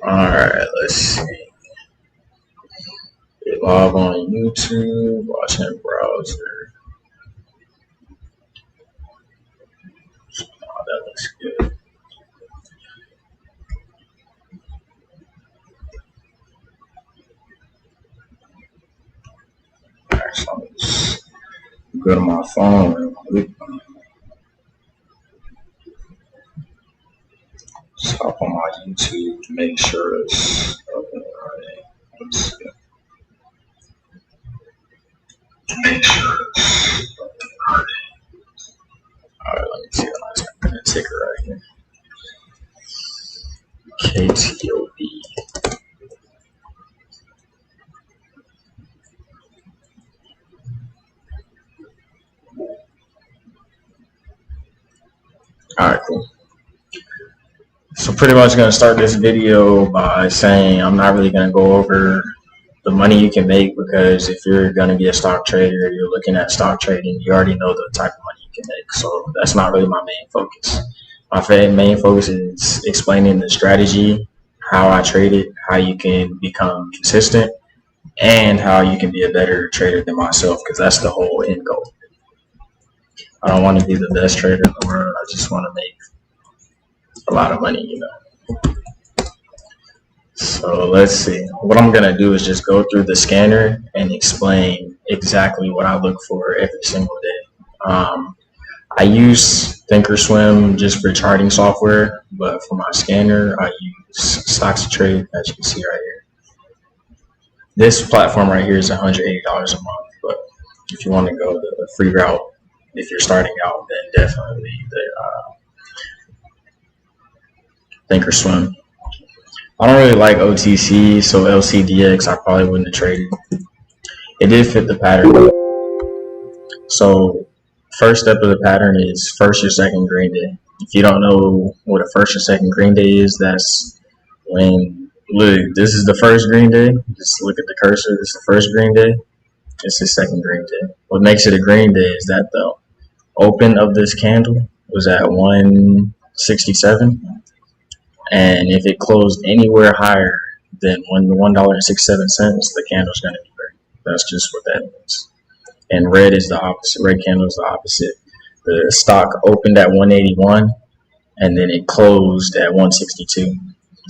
Alright, let's see. Log on YouTube, watching browser. Oh, that looks good. Alright, so I'm just go to my phone real quick. Stop on my YouTube to make sure it's open already. Let's see. Make sure it's open already. Alright, let me see what I'm going to ticker right here. KTOB. Alright, cool. So pretty much going to start this video by saying I'm not really going to go over the money you can make, because if you're going to be a stock trader, you're looking at stock trading, you already know the type of money you can make. So that's not really my main focus. My main focus is explaining the strategy, how I trade it, how you can become consistent, and how you can be a better trader than myself, because that's the whole end goal. I don't want to be the best trader in the world. I just want to make a lot of money, you know. So let's see. What I'm going to do is just go through the scanner and explain exactly what I look for every single day. I use Thinkorswim just for charting software, but for my scanner, I use Stocks to Trade, as you can see right here. This platform right here is $180 a month, but if you want to go the free route, if you're starting out, then definitely the Thinkorswim. I don't really like OTC, so LCDX I probably wouldn't have traded. It did fit the pattern. So first step of the pattern is first or second green day. If you don't know what a first or second green day is, that's when, look, this is the first green day. Just look at the cursor. This is the first green day. It's the second green day. What makes it a green day is that the open of this candle was at 167. And if it closed anywhere higher than $1.67, the candle's going to be green. That's just what that means. And red is the opposite. Red candle is the opposite. The stock opened at 181, and then it closed at 162.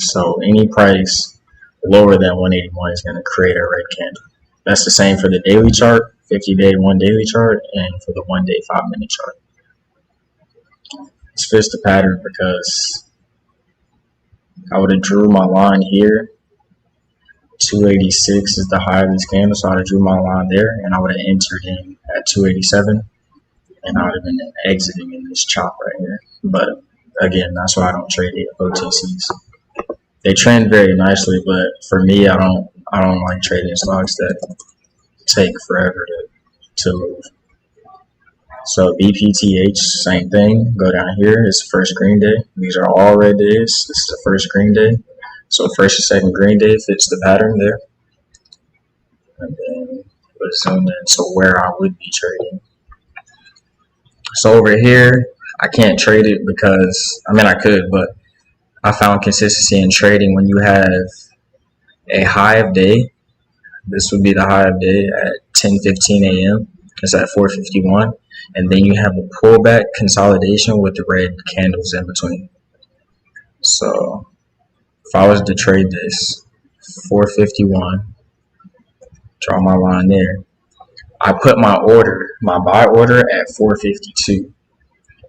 So any price lower than 181 is going to create a red candle. That's the same for the daily chart, 50-day 1 daily chart, and for the 1 day 5-minute chart. This fits the pattern because I would have drew my line here. 286 is the high of this candle, so I would have drew my line there, and I would have entered in at 287, and I would have been exiting in this chop right here. But again, that's why I don't trade OTCs. They trend very nicely, but for me, I don't like trading stocks that take forever to move. So BPTH, same thing. Go down here. It's the first green day. These are all red days. This is the first green day. So first and second green day fits the pattern there. And then let's zoom in to where I would be trading. So over here, I can't trade it because, I mean, I could, but I found consistency in trading when you have a high of day. This would be the high of day at 10:15 a.m. It's at 4:51. And then you have a pullback consolidation with the red candles in between. So if I was to trade this 4:51, draw my line there, I put my buy order at 4:52.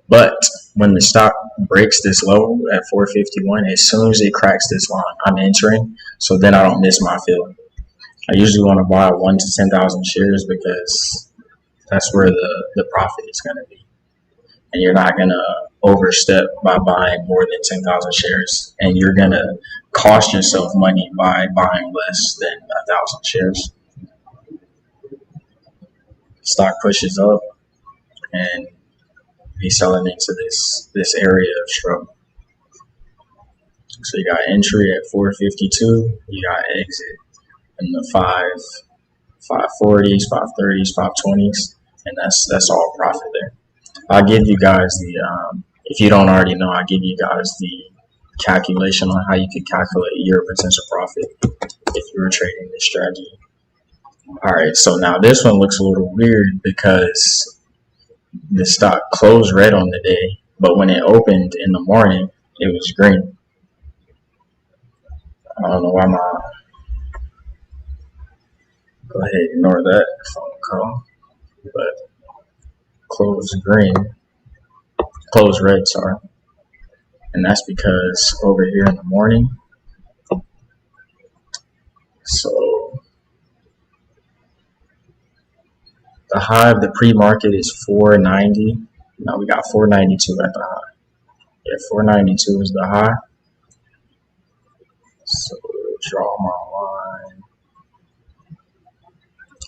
But when the stock breaks this low at 4:51, as soon as it cracks this line, I'm entering, so then I don't miss my fill. I usually want to buy 1 to 10,000 shares because that's where the profit is going to be. And you're not going to overstep by buying more than 10,000 shares. And you're going to cost yourself money by buying less than 1,000 shares. Stock pushes up and be selling into this area of struggle. So you got entry at 452. You got exit in the 540s, 530s, 520s. And that's all profit there. I'll give you guys the, if you don't already know, I'll give you guys the calculation on how you could calculate your potential profit if you were trading this strategy. All right, so now this one looks a little weird because the stock closed red on the day, but when it opened in the morning, it was green. I don't know why go ahead, ignore that phone call, but closed red, sorry. And that's because over here in the morning, so the high of the pre-market is 490. Now we got 492 at the high. Yeah, 492 is the high. So draw my line.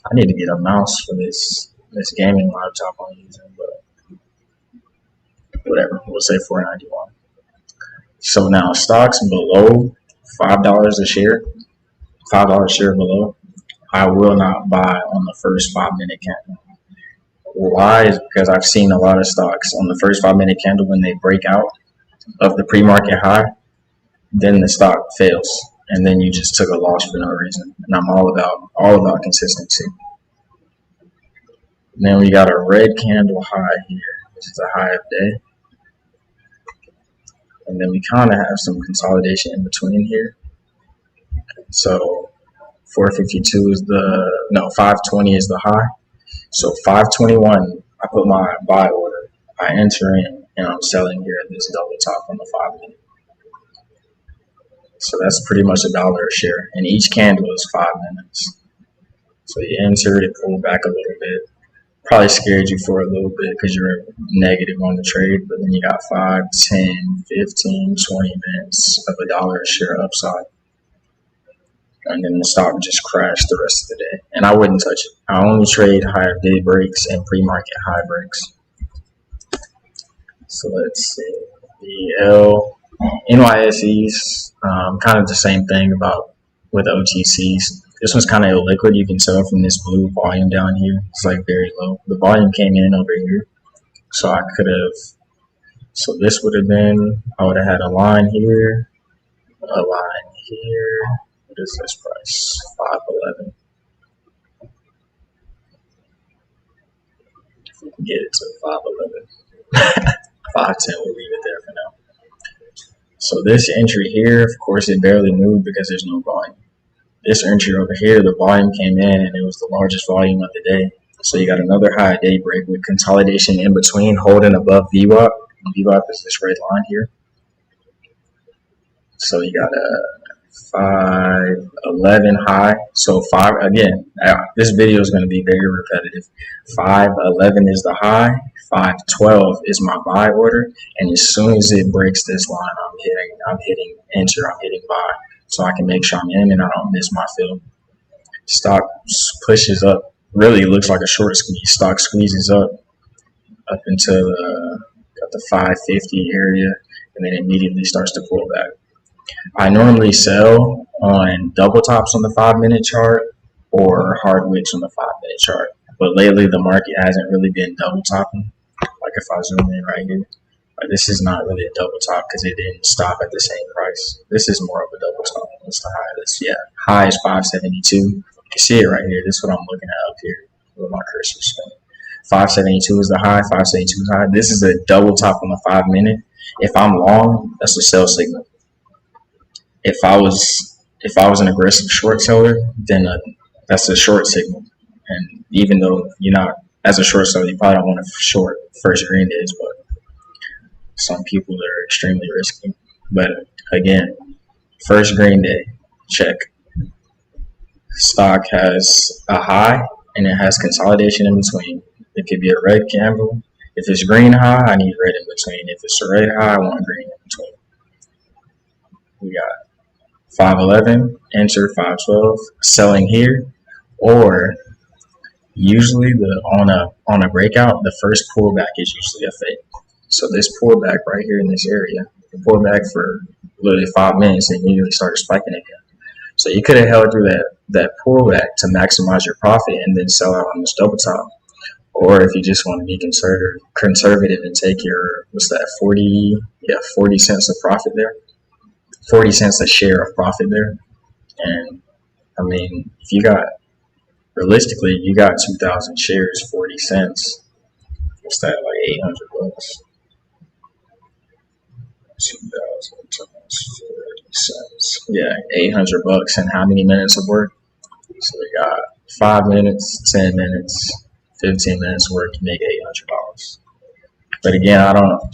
I need to get a mouse for this gaming laptop I'm using, but whatever. We'll say 491. So now stocks below $5 a share, $5 a share below, I will not buy on the first 5-minute candle. Why? Is because I've seen a lot of stocks on the first 5-minute candle when they break out of the pre-market high, then the stock fails, and then you just took a loss for no reason. And I'm all about consistency. And then we got a red candle high here, which is a high of day. And then we kind of have some consolidation in between here. So 452 is 520 is the high. So 521, I put my buy order. I enter in, and I'm selling here at this double top on the 5-minute. So that's pretty much $1 a share, and each candle is 5 minutes. So you enter it, pull back a little bit. Probably scared you for a little bit because you're negative on the trade, but then you got 5, 10, 15, 20 minutes of $1 a share upside. And then the stock just crashed the rest of the day. And I wouldn't touch it. I only trade higher day breaks and pre-market high breaks. So let's see. The NYSEs, kind of the same thing with OTCs. This one's kind of illiquid. You can tell from this blue volume down here. It's like very low. The volume came in over here. So I could have, so this would have been, I would have had a line here, a line here. What is this price? 511. If we can get it to 511. 510, we'll leave it there for now. So this entry here, of course, it barely moved because there's no volume. This entry over here, the volume came in and it was the largest volume of the day. So you got another high day break with consolidation in between, holding above VWAP. VWAP is this red line here. So you got a 511 high. So this video is going to be very repetitive. 511 is the high. 512 is my buy order, and as soon as it breaks this line, I'm hitting enter. I'm hitting buy, so I can make sure I'm in and I don't miss my fill. Stock pushes up. Really looks like a short squeeze. Stock squeezes up until got the 550 area, and then immediately starts to pull back. I normally sell on double tops on the 5-minute chart or hard wicks on the 5-minute chart, but lately the market hasn't really been double topping. Like if I zoom in right here, this is not really a double top because it didn't stop at the same price. This is more of a double top. What's the high? High is 572. You can see it right here. This is what I'm looking at up here with my cursor spinning. 572 is the high. 572 is high. This is a double top on the 5-minute. If I'm long, that's a sell signal. If I was an aggressive short seller, then that's a short signal. And even though you're not, as a short seller, you probably don't want to short first green days, but some people are extremely risky. But again, first green day, check. Stock has a high and it has consolidation in between. It could be a red candle. If it's green high, I need red in between. If it's a red high, I want green in between. We got 511, enter 512, selling here, or usually on a breakout, the first pullback is usually a fake. So this pullback right here in this area, the pullback for literally 5 minutes and immediately started spiking again. So you could have held through that pullback to maximize your profit and then sell out on this double top. Or if you just want to be conservative and take your, 40 cents of profit there. 40 cents a share of profit there. And I mean, if you got, realistically, you got 2,000 shares, 40 cents. What's that, like 800 bucks? 2,000 times 40 cents. Yeah, 800 bucks. And how many minutes of work? So we got 5 minutes, 10 minutes, 15 minutes work to make $800. But again,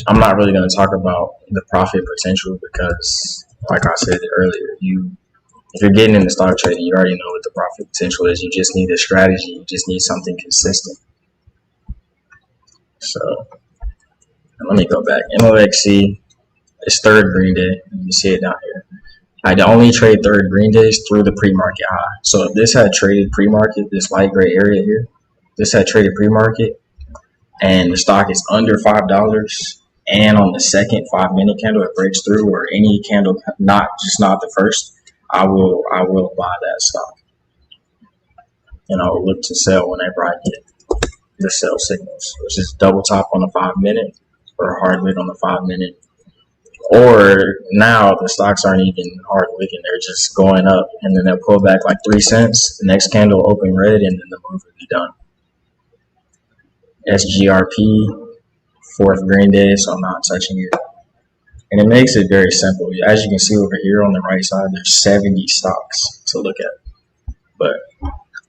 I'm not really going to talk about the profit potential because, like I said earlier, if you're getting into stock trading, you already know what the profit potential is. You just need a strategy. You just need something consistent. So let me go back. MOXC, it's third green day. You can see it down here. I only trade third green days through the pre-market high. So if this had traded pre-market, this light gray area here, this had traded pre-market, and the stock is under $5, and on the second 5-minute candle it breaks through, or any candle, not the first, I will buy that stock, and I will look to sell whenever I get the sell signals, which is double top on the 5-minute or a hard wick on the 5-minute. Or now the stocks aren't even hard wicking, they're just going up, and then they'll pull back like 3 cents. The next candle will open red, and then the move will be done. SGRP, fourth green day, so I'm not touching it. And it makes it very simple. As you can see over here on the right side, there's 70 stocks to look at. But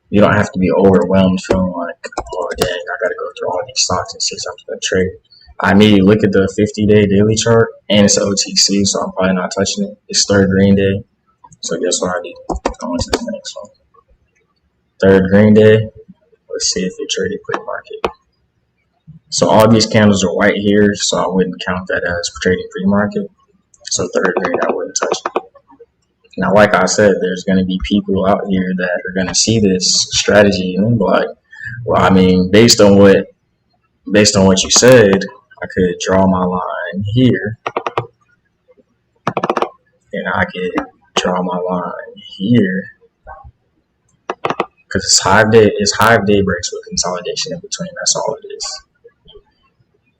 you don't have to be overwhelmed feeling like, oh dang, I gotta go through all these stocks and see something to trade. I immediately look at the 50-day daily chart, and it's an OTC, so I'm probably not touching it. It's third green day, so guess what I do? Go on to the next one. Third green day, let's see if it traded pre-market. So all these candles are white here, so I wouldn't count that as trading pre-market. So third green, I wouldn't touch it. Now, like I said, there's going to be people out here that are going to see this strategy and be like, well, I mean, based on what you said, I could draw my line here, and I could draw my line here, because it's hive day breaks with consolidation in between. That's all it is.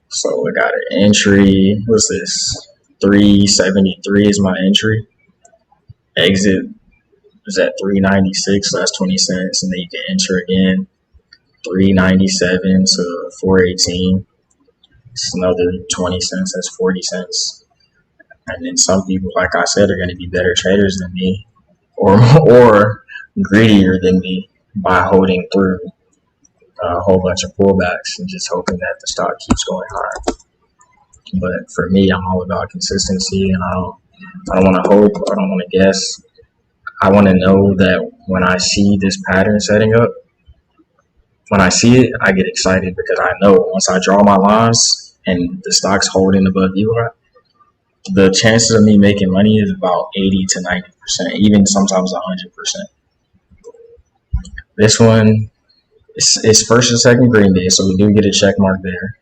So we got an entry. What's this? 373 is my entry. Exit is at 396, so that's 20 cents, and then you can enter again. 397 to 418. It's another 20 cents, that's 40 cents. And then some people, like I said, are going to be better traders than me, or greedier than me by holding through a whole bunch of pullbacks and just hoping that the stock keeps going higher. But for me, I'm all about consistency, and I don't want to hope, I don't want to guess. I want to know that when I see this pattern setting up, when I see it, I get excited because I know once I draw my lines and the stock's holding above VWAP, the chances of me making money is about 80 to 90%, even sometimes 100%. This one, it's first and second green day, so we do get a check mark there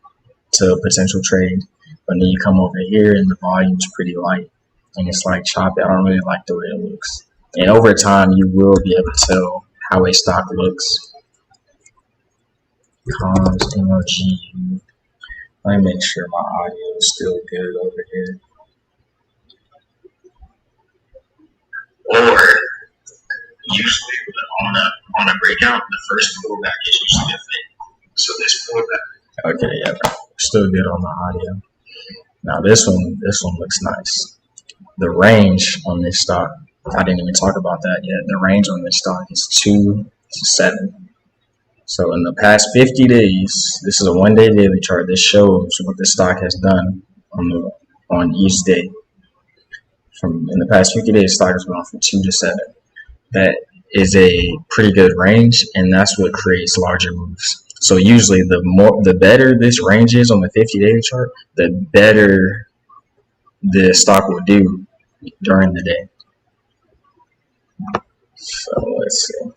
to potential trade. But then you come over here and the volume's pretty light, and it's like choppy. I don't really like the way it looks. And over time, you will be able to tell how a stock looks. Comms, MOG. Let me make sure my audio is still good over here. Or usually on a breakout, the first pullback is usually a fake. So this pullback. Okay, yeah, still good on the audio. Now this one looks nice. The range on this stock, I didn't even talk about that yet. The range on this stock is 2 to 7. So in the past 50 days, this is a 1-day daily chart. This shows what the stock has done on each day. In the past 50 days, the stock has gone from 2 to 7. That is a pretty good range, and that's what creates larger moves. So usually the better this range is on the 50-day chart, the better the stock will do during the day. So let's see.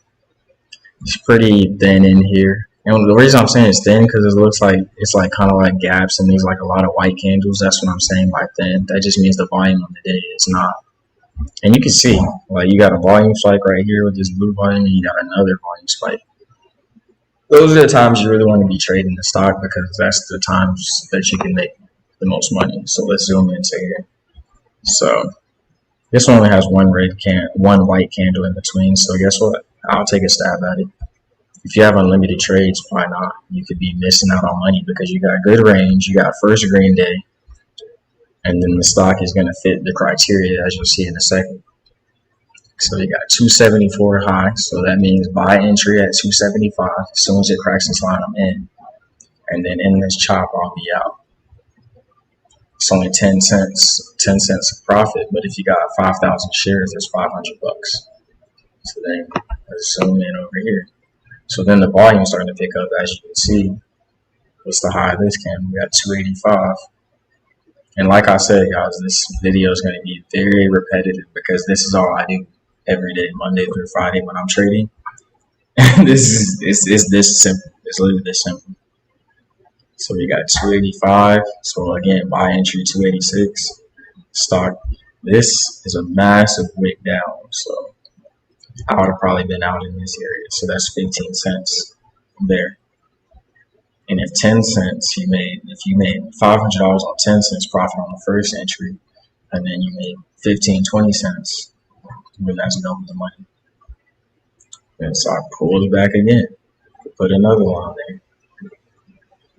It's pretty thin in here. And the reason I'm saying it's thin because it looks like it's like kind of like gaps, and there's like a lot of white candles. That's what I'm saying by thin. That just means the volume on the day is not. And you can see, like, you got a volume spike right here with this blue volume, and you got another volume spike. Those are the times you really want to be trading the stock, because that's the times that you can make the most money. So let's zoom into here. So This one only has one white candle in between. So guess what? I'll take a stab at it. If you have unlimited trades, why not? You could be missing out on money because you got good range, you got first green day, and then the stock is going to fit the criteria as you'll see in a second. So you got 274 high, so that means buy entry at 275. As soon as it cracks this line, I'm in. And then in this chop, I'll be out. It's only 10 cents of profit, but if you got 5,000 shares, that's $500. So then let's zoom in over here. So then the volume is starting to pick up, as you can see. What's the high of this candle? We got 285. And like I said, guys, this video is going to be very repetitive because this is all I do every day, Monday through Friday when I'm trading. It's this simple. It's literally this simple. So we got 285. So again, buy entry 286. Stock. This is a massive wick down. So I would have probably been out in this area. So that's 15 cents there. And if 10 cents if you made $500 on 10 cents profit on the first entry, and then you made 15, 20 cents, then that's double the money. Then stock pulls back again. Put another line there.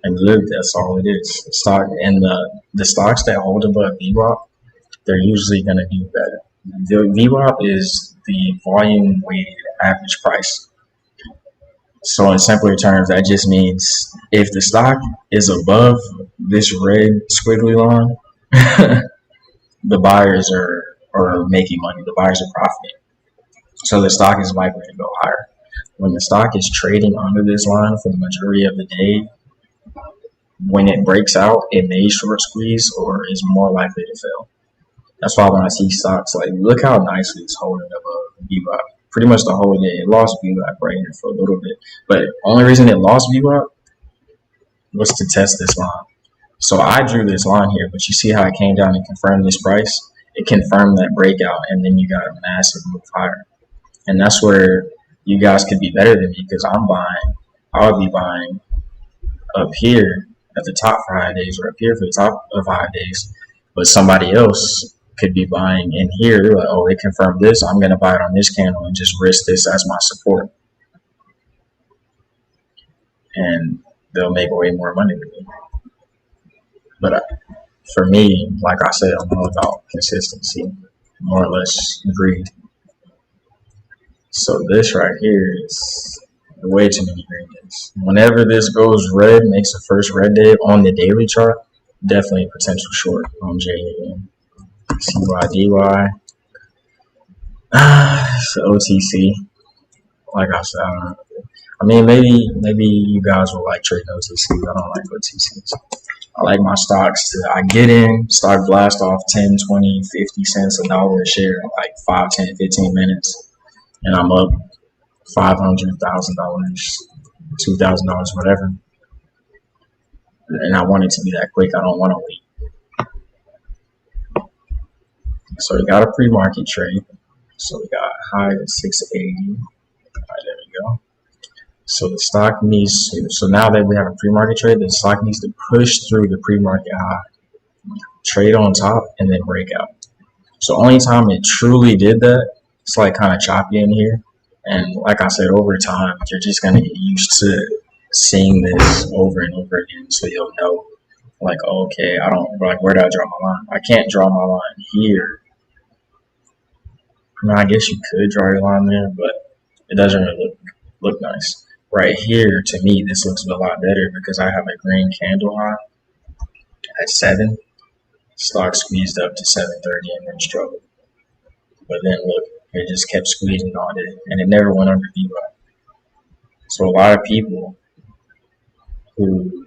And look, that's all it is. Stock and the stocks that hold above VWAP, they're usually going to do better. The VWAP is the volume weighted average price. So in simpler terms, that just means if the stock is above this red squiggly line, the buyers are making money. The buyers are profiting. So the stock is likely to go higher. When the stock is trading under this line for the majority of the day, when it breaks out, it may short squeeze or is more likely to fail. That's why when I see stocks, like, look how nicely it's holding above VWAP. Pretty much the whole day. It lost VWAP right here for a little bit. But the only reason it lost VWAP was to test this line. So I drew this line here, but you see how it came down and confirmed this price? It confirmed that breakout, and then you got a massive move higher. And that's where you guys could be better than me because I would be buying up here at the top for high days or up here for the top of high days. But somebody else could be buying in here. They're like, oh, they confirmed this. I'm going to buy it on this candle and just risk this as my support. And they'll make way more money than me. But for me, like I said, I'm all about consistency, more or less greed. So this right here is way too many green days. Whenever this goes red, makes the first red day on the daily chart, definitely a potential short on JAM. CYDY. So OTC. Like I said, I mean, maybe you guys will like trading OTCs. I don't like OTCs. I like my stocks I get in, stock blast off 10, 20, 50 cents, $1 a share in like 5, 10, 15 minutes. And I'm up $500,000, $2,000, whatever. And I want it to be that quick. I don't want to wait. So we got a pre-market trade. So we got high at 680. All right, there we go. So the stock needs to, so now that we have a pre-market trade, the stock needs to push through the pre-market high, trade on top, and then break out. So only time it truly did that, it's like kind of choppy in here. And like I said, over time, you're just going to get used to seeing this over and over again. So you'll know, like, okay, where do I draw my line? I can't draw my line here. I mean, I guess you could draw your line there, but it doesn't really look nice. Right here, to me, this looks a lot better because I have a green candle high at 7. Stock squeezed up to 730 and then struggled. But then look, it just kept squeezing all day, and it never went under VWAP. So a lot of people who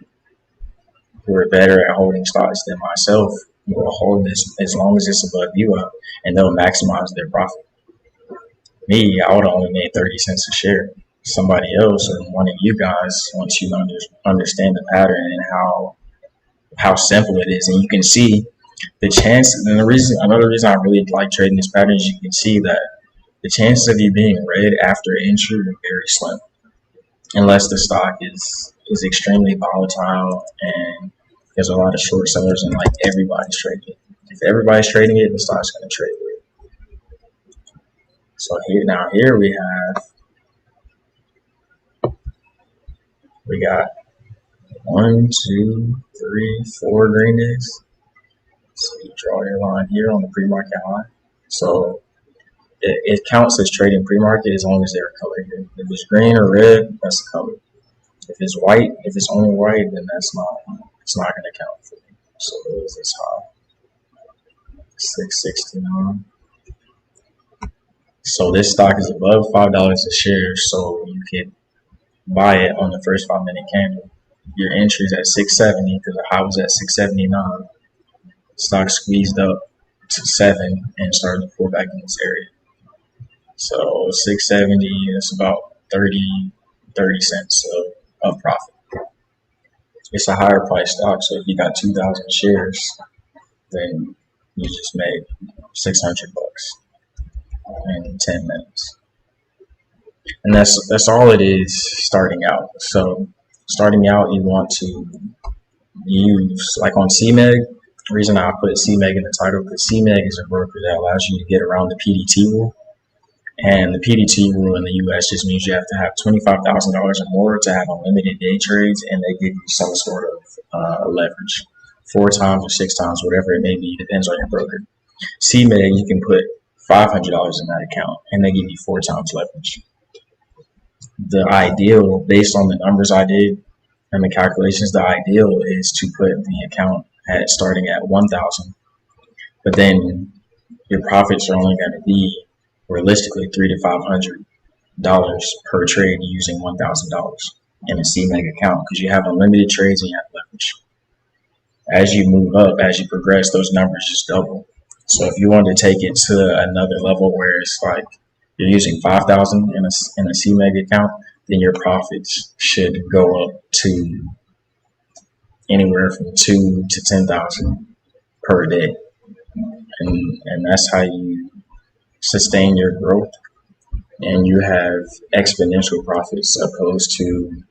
are better at holding stocks than myself will hold this as long as it's above VWAP, and they'll maximize their profit. Me, I would have only made 30 cents a share. Somebody else, or one of you guys, once you understand the pattern and how simple it is, and you can see the chances. And another reason I really like trading this pattern is you can see that the chances of you being red after entry are very slim, unless the stock is extremely volatile and there's a lot of short sellers and like everybody's trading it. If everybody's trading it, the stock's going to trade it. So here we got 1, 2, 3, 4 green days. So you draw your line here on the pre-market high. So it counts as trading pre-market as long as they're colored here. If it's green or red, that's the color. If it's white, if it's only white, then it's not going to count for me. So what is this high? 669. So this stock is above $5 a share, so you can buy it on the first 5-minute candle. Your entry's at 670 because the high was at 679. Stock squeezed up to 7 and started to pull back in this area. So 670 is about 30 cents of profit. It's a higher price stock, so if you got 2,000 shares, then you just made $600 in 10 minutes. And that's all it is starting out. So starting out, you want to use, like on CMEG, the reason I put CMEG in the title, because CMEG is a broker that allows you to get around the PDT rule. And the PDT rule in the US just means you have to have $25,000 or more to have unlimited day trades, and they give you some sort of leverage, 4 times or 6 times, whatever it may be, depends on your broker. CMEG, you can put $500 in that account, and they give you 4 times leverage. The ideal, based on the numbers I did and the calculations, the ideal is to put the account at starting at 1,000, but then your profits are only going to be realistically $300 to $500 per trade using $1,000 in a CMEG account, because you have unlimited trades and you have leverage. As you move up, as you progress, those numbers just double. So if you want to take it to another level where it's like you're using 5,000 in a CMEG account, then your profits should go up to anywhere from 2 to 10,000 per day, and that's how you sustain your growth, and you have exponential profits opposed to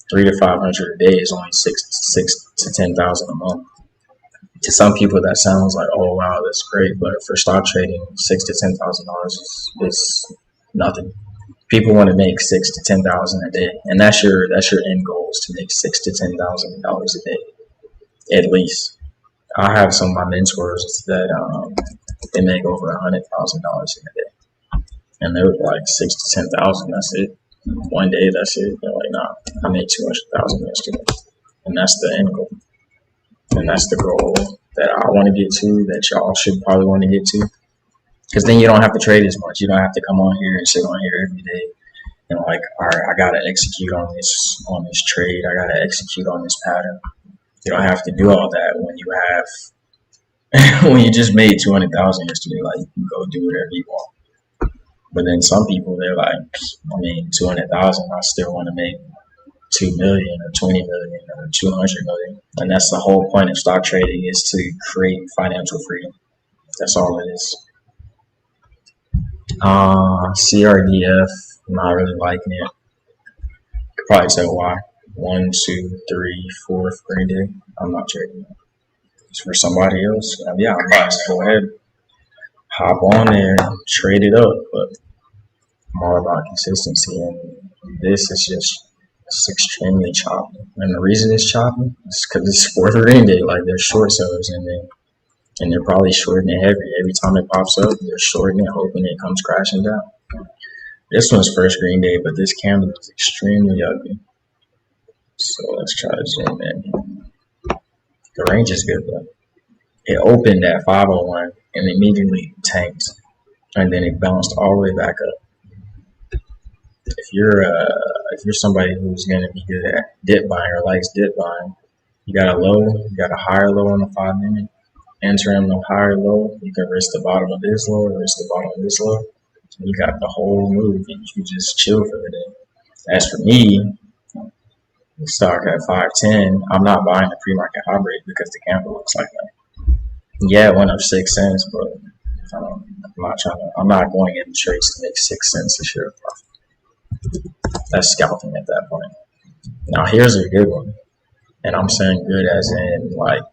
300 to 500 a day is only 6 to 10,000 a month. To some people that sounds like, oh wow, that's great, but for stock trading, $6,000 to $10,000 is nothing. People want to make $6,000 to $10,000 a day, and that's your end goal, is to make $6,000 to $10,000 a day at least. I have some of my mentors that they make over $100,000 in a day, and they're like 6,000 to 10,000. That's it. One day, that's it. They're like, nah, I made 200,000 yesterday, and that's the end goal, and that's the goal that I want to get to. That y'all should probably want to get to, because then you don't have to trade as much. You don't have to come on here and sit on here every day and like, all right, I gotta execute on this trade. I gotta execute on this pattern. You don't have to do all that when you have when you just made 200,000 yesterday. Like, you can go do whatever you want. But then some people, they're like, I mean, 200,000, I still want to make 2 million or 20 million or 200 million. And that's the whole point of stock trading, is to create financial freedom. That's all it is. CRDF, I'm not really liking it. Could probably tell why. 1, 2, 3, 4th green day. I'm not trading it. It's for somebody else. Yeah, I'm biased. Go ahead, hop on there, trade it up. But I'm all about consistency, and this is it's extremely choppy. And the reason it's choppy is because it's 4th green day. Like, they're short sellers, and they're probably shorting it heavy. Every time it pops up, they're shorting it, hoping it comes crashing down. This one's 1st green day, but this candle is extremely ugly. So let's try to zoom in. The range is good though. It opened at 501 and immediately tanked, and then it bounced all the way back up. If you're somebody who's going to be good at dip buying or likes dip buying, you got a low, you got a higher low on the 5-minute. Enter in the higher low. You can risk the bottom of this low, risk the bottom of this low. You got the whole move, and you just chill for the day. As for me, stock at 510, I'm not buying the pre-market high rate because the candle looks like that. Yeah, it went up 6 cents, but I'm not going in trades to make 6 cents a share of profit. That's scalping at that point. Now here's a good one, and I'm saying good as in like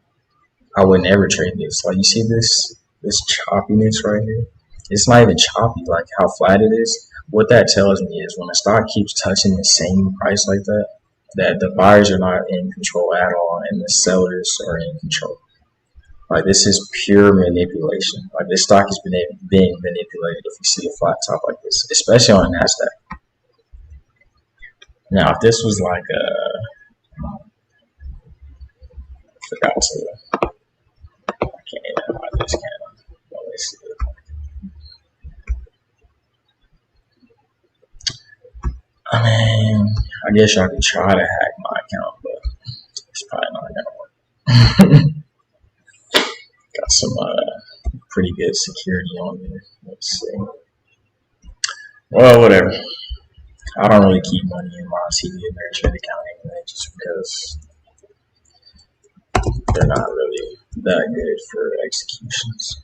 I wouldn't ever trade this. Like, you see this choppiness right here? it's not even choppy, like how flat it is. What that tells me is when a stock keeps touching the same price like that, that the buyers are not in control at all and the sellers are in control. Like this is pure manipulation. Like this stock is being manipulated if you see a flat top like this, especially on NASDAQ. Now, if this was like forgot to, I can't even hide this candle. Let me see. I mean, I guess y'all could try to hack my account, but it's probably not gonna work. Got some pretty good security on there. Let's see. Well, whatever. I don't really keep money in my TD Ameritrade account anyway, just because they're not really that good for executions.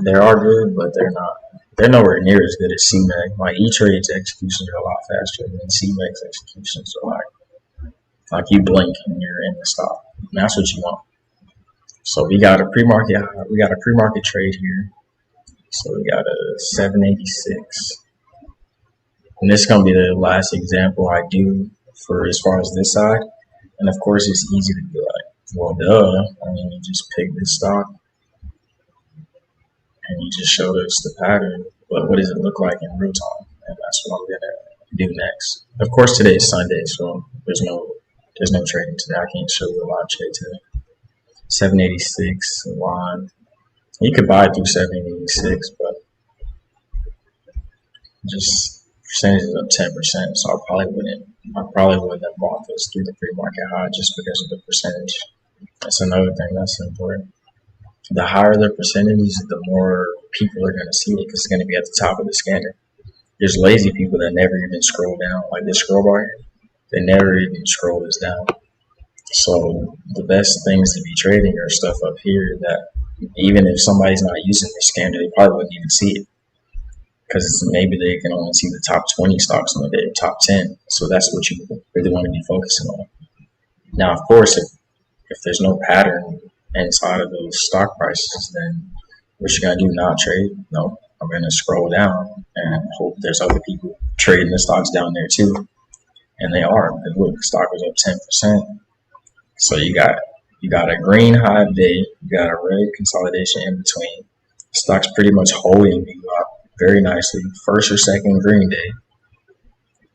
They are good, but they're not. They're nowhere near as good as CMEG. Like E-Trade's executions are a lot faster than CMEG's executions are. Like you blink and you're in the stock. And that's what you want. So we got a pre-market. We got a pre-market trade here. So we got a 786. And this is gonna be the last example I do for as far as this side. And of course, it's easy to be like, well, duh. I mean, you just pick this stock and you just showed us the pattern. But what does it look like in real time? And that's what I'm gonna do next. Of course, today is Sunday, so there's no trading today. I can't show you a live trade today. 786 line. You could buy it through 786, but just percentage is up 10%. So I probably wouldn't have bought this through the pre-market high just because of the percentage. That's another thing that's important. The higher the percentage, the more people are going to see it because it's going to be at the top of the scanner. There's lazy people that never even scroll down, like this scroll bar here. They never even scroll this down. So the best things to be trading are stuff up here that even if somebody's not using the scanner, they probably wouldn't even see it because maybe they can only see the top 20 stocks on the day, top 10. So that's what you really want to be focusing on. Now, of course, if there's no pattern inside of those stock prices, then what you gotta do? Not trade? No, I'm gonna scroll down and hope there's other people trading the stocks down there too, and they are. Because look, the stock was up 10%. So you got a green high day, you got a red consolidation in between. The stock's pretty much holding you up very nicely. First or second green day.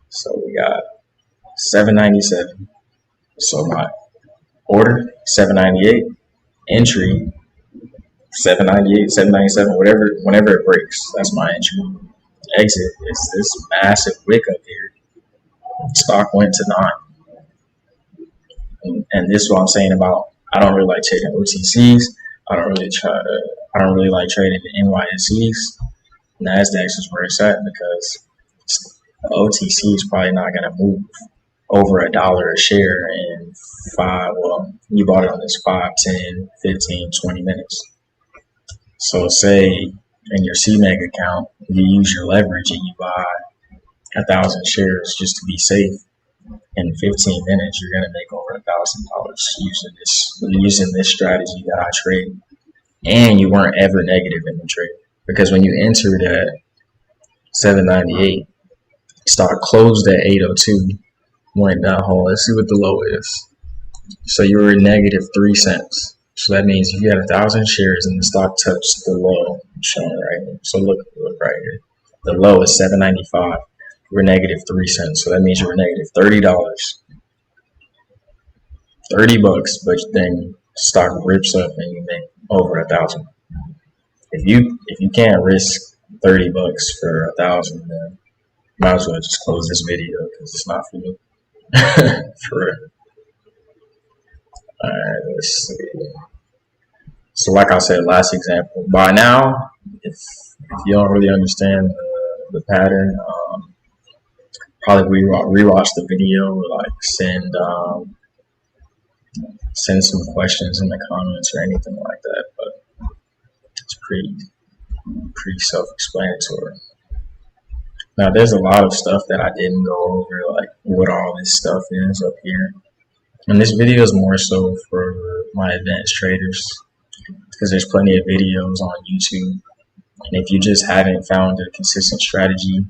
So we got 797. So my order 798, entry 798, 797, whenever it breaks, that's my entry. Exit is this massive wick up here. Stock went to 9. And this is what I'm saying about I don't really like trading OTCs. I don't really like trading the NYSEs. NASDAQ is where it's at because the OTC is probably not going to move over $1 a share in you bought it on this 5, 10, 15, 20 minutes. So say in your CMEG account, you use your leverage and you buy 1,000 shares just to be safe. In 15 minutes, you're gonna make over $1,000 using this strategy that I trade. And you weren't ever negative in the trade because when you entered at 798, stock closed at 802, went down hole. Let's see what the low is. So you were negative 3 cents. So that means if you had 1,000 shares and the stock touched the low, I'm showing right here. So look right here. The low is 795. We're negative 3 cents. So that means you were negative $30. $30, but then stock rips up and you make over 1,000. If you can't risk $30 for 1,000, then might as well just close this video because it's not for you. For real. Alright, let's see. So like I said, last example. By now, if you don't really understand the pattern, probably rewatch the video or like send some questions in the comments or anything like that. But it's pretty self-explanatory. Now there's a lot of stuff that I didn't go over, like what all this stuff is up here. And this video is more so for my advanced traders because there's plenty of videos on YouTube And if you just haven't found a consistent strategy,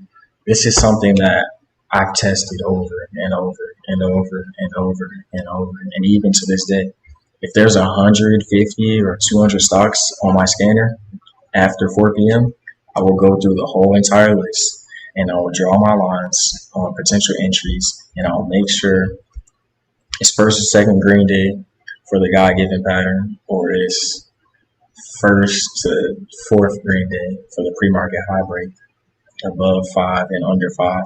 this is something that I've tested over and over and over and over and over. And even to this day, if there's 150 or 200 stocks on my scanner after 4 p.m., I will go through the whole entire list and I will draw my lines on potential entries, and I'll make sure it's first or second green day for the God-given pattern, or it's first to fourth green day for the pre-market high break above 5 and under 5.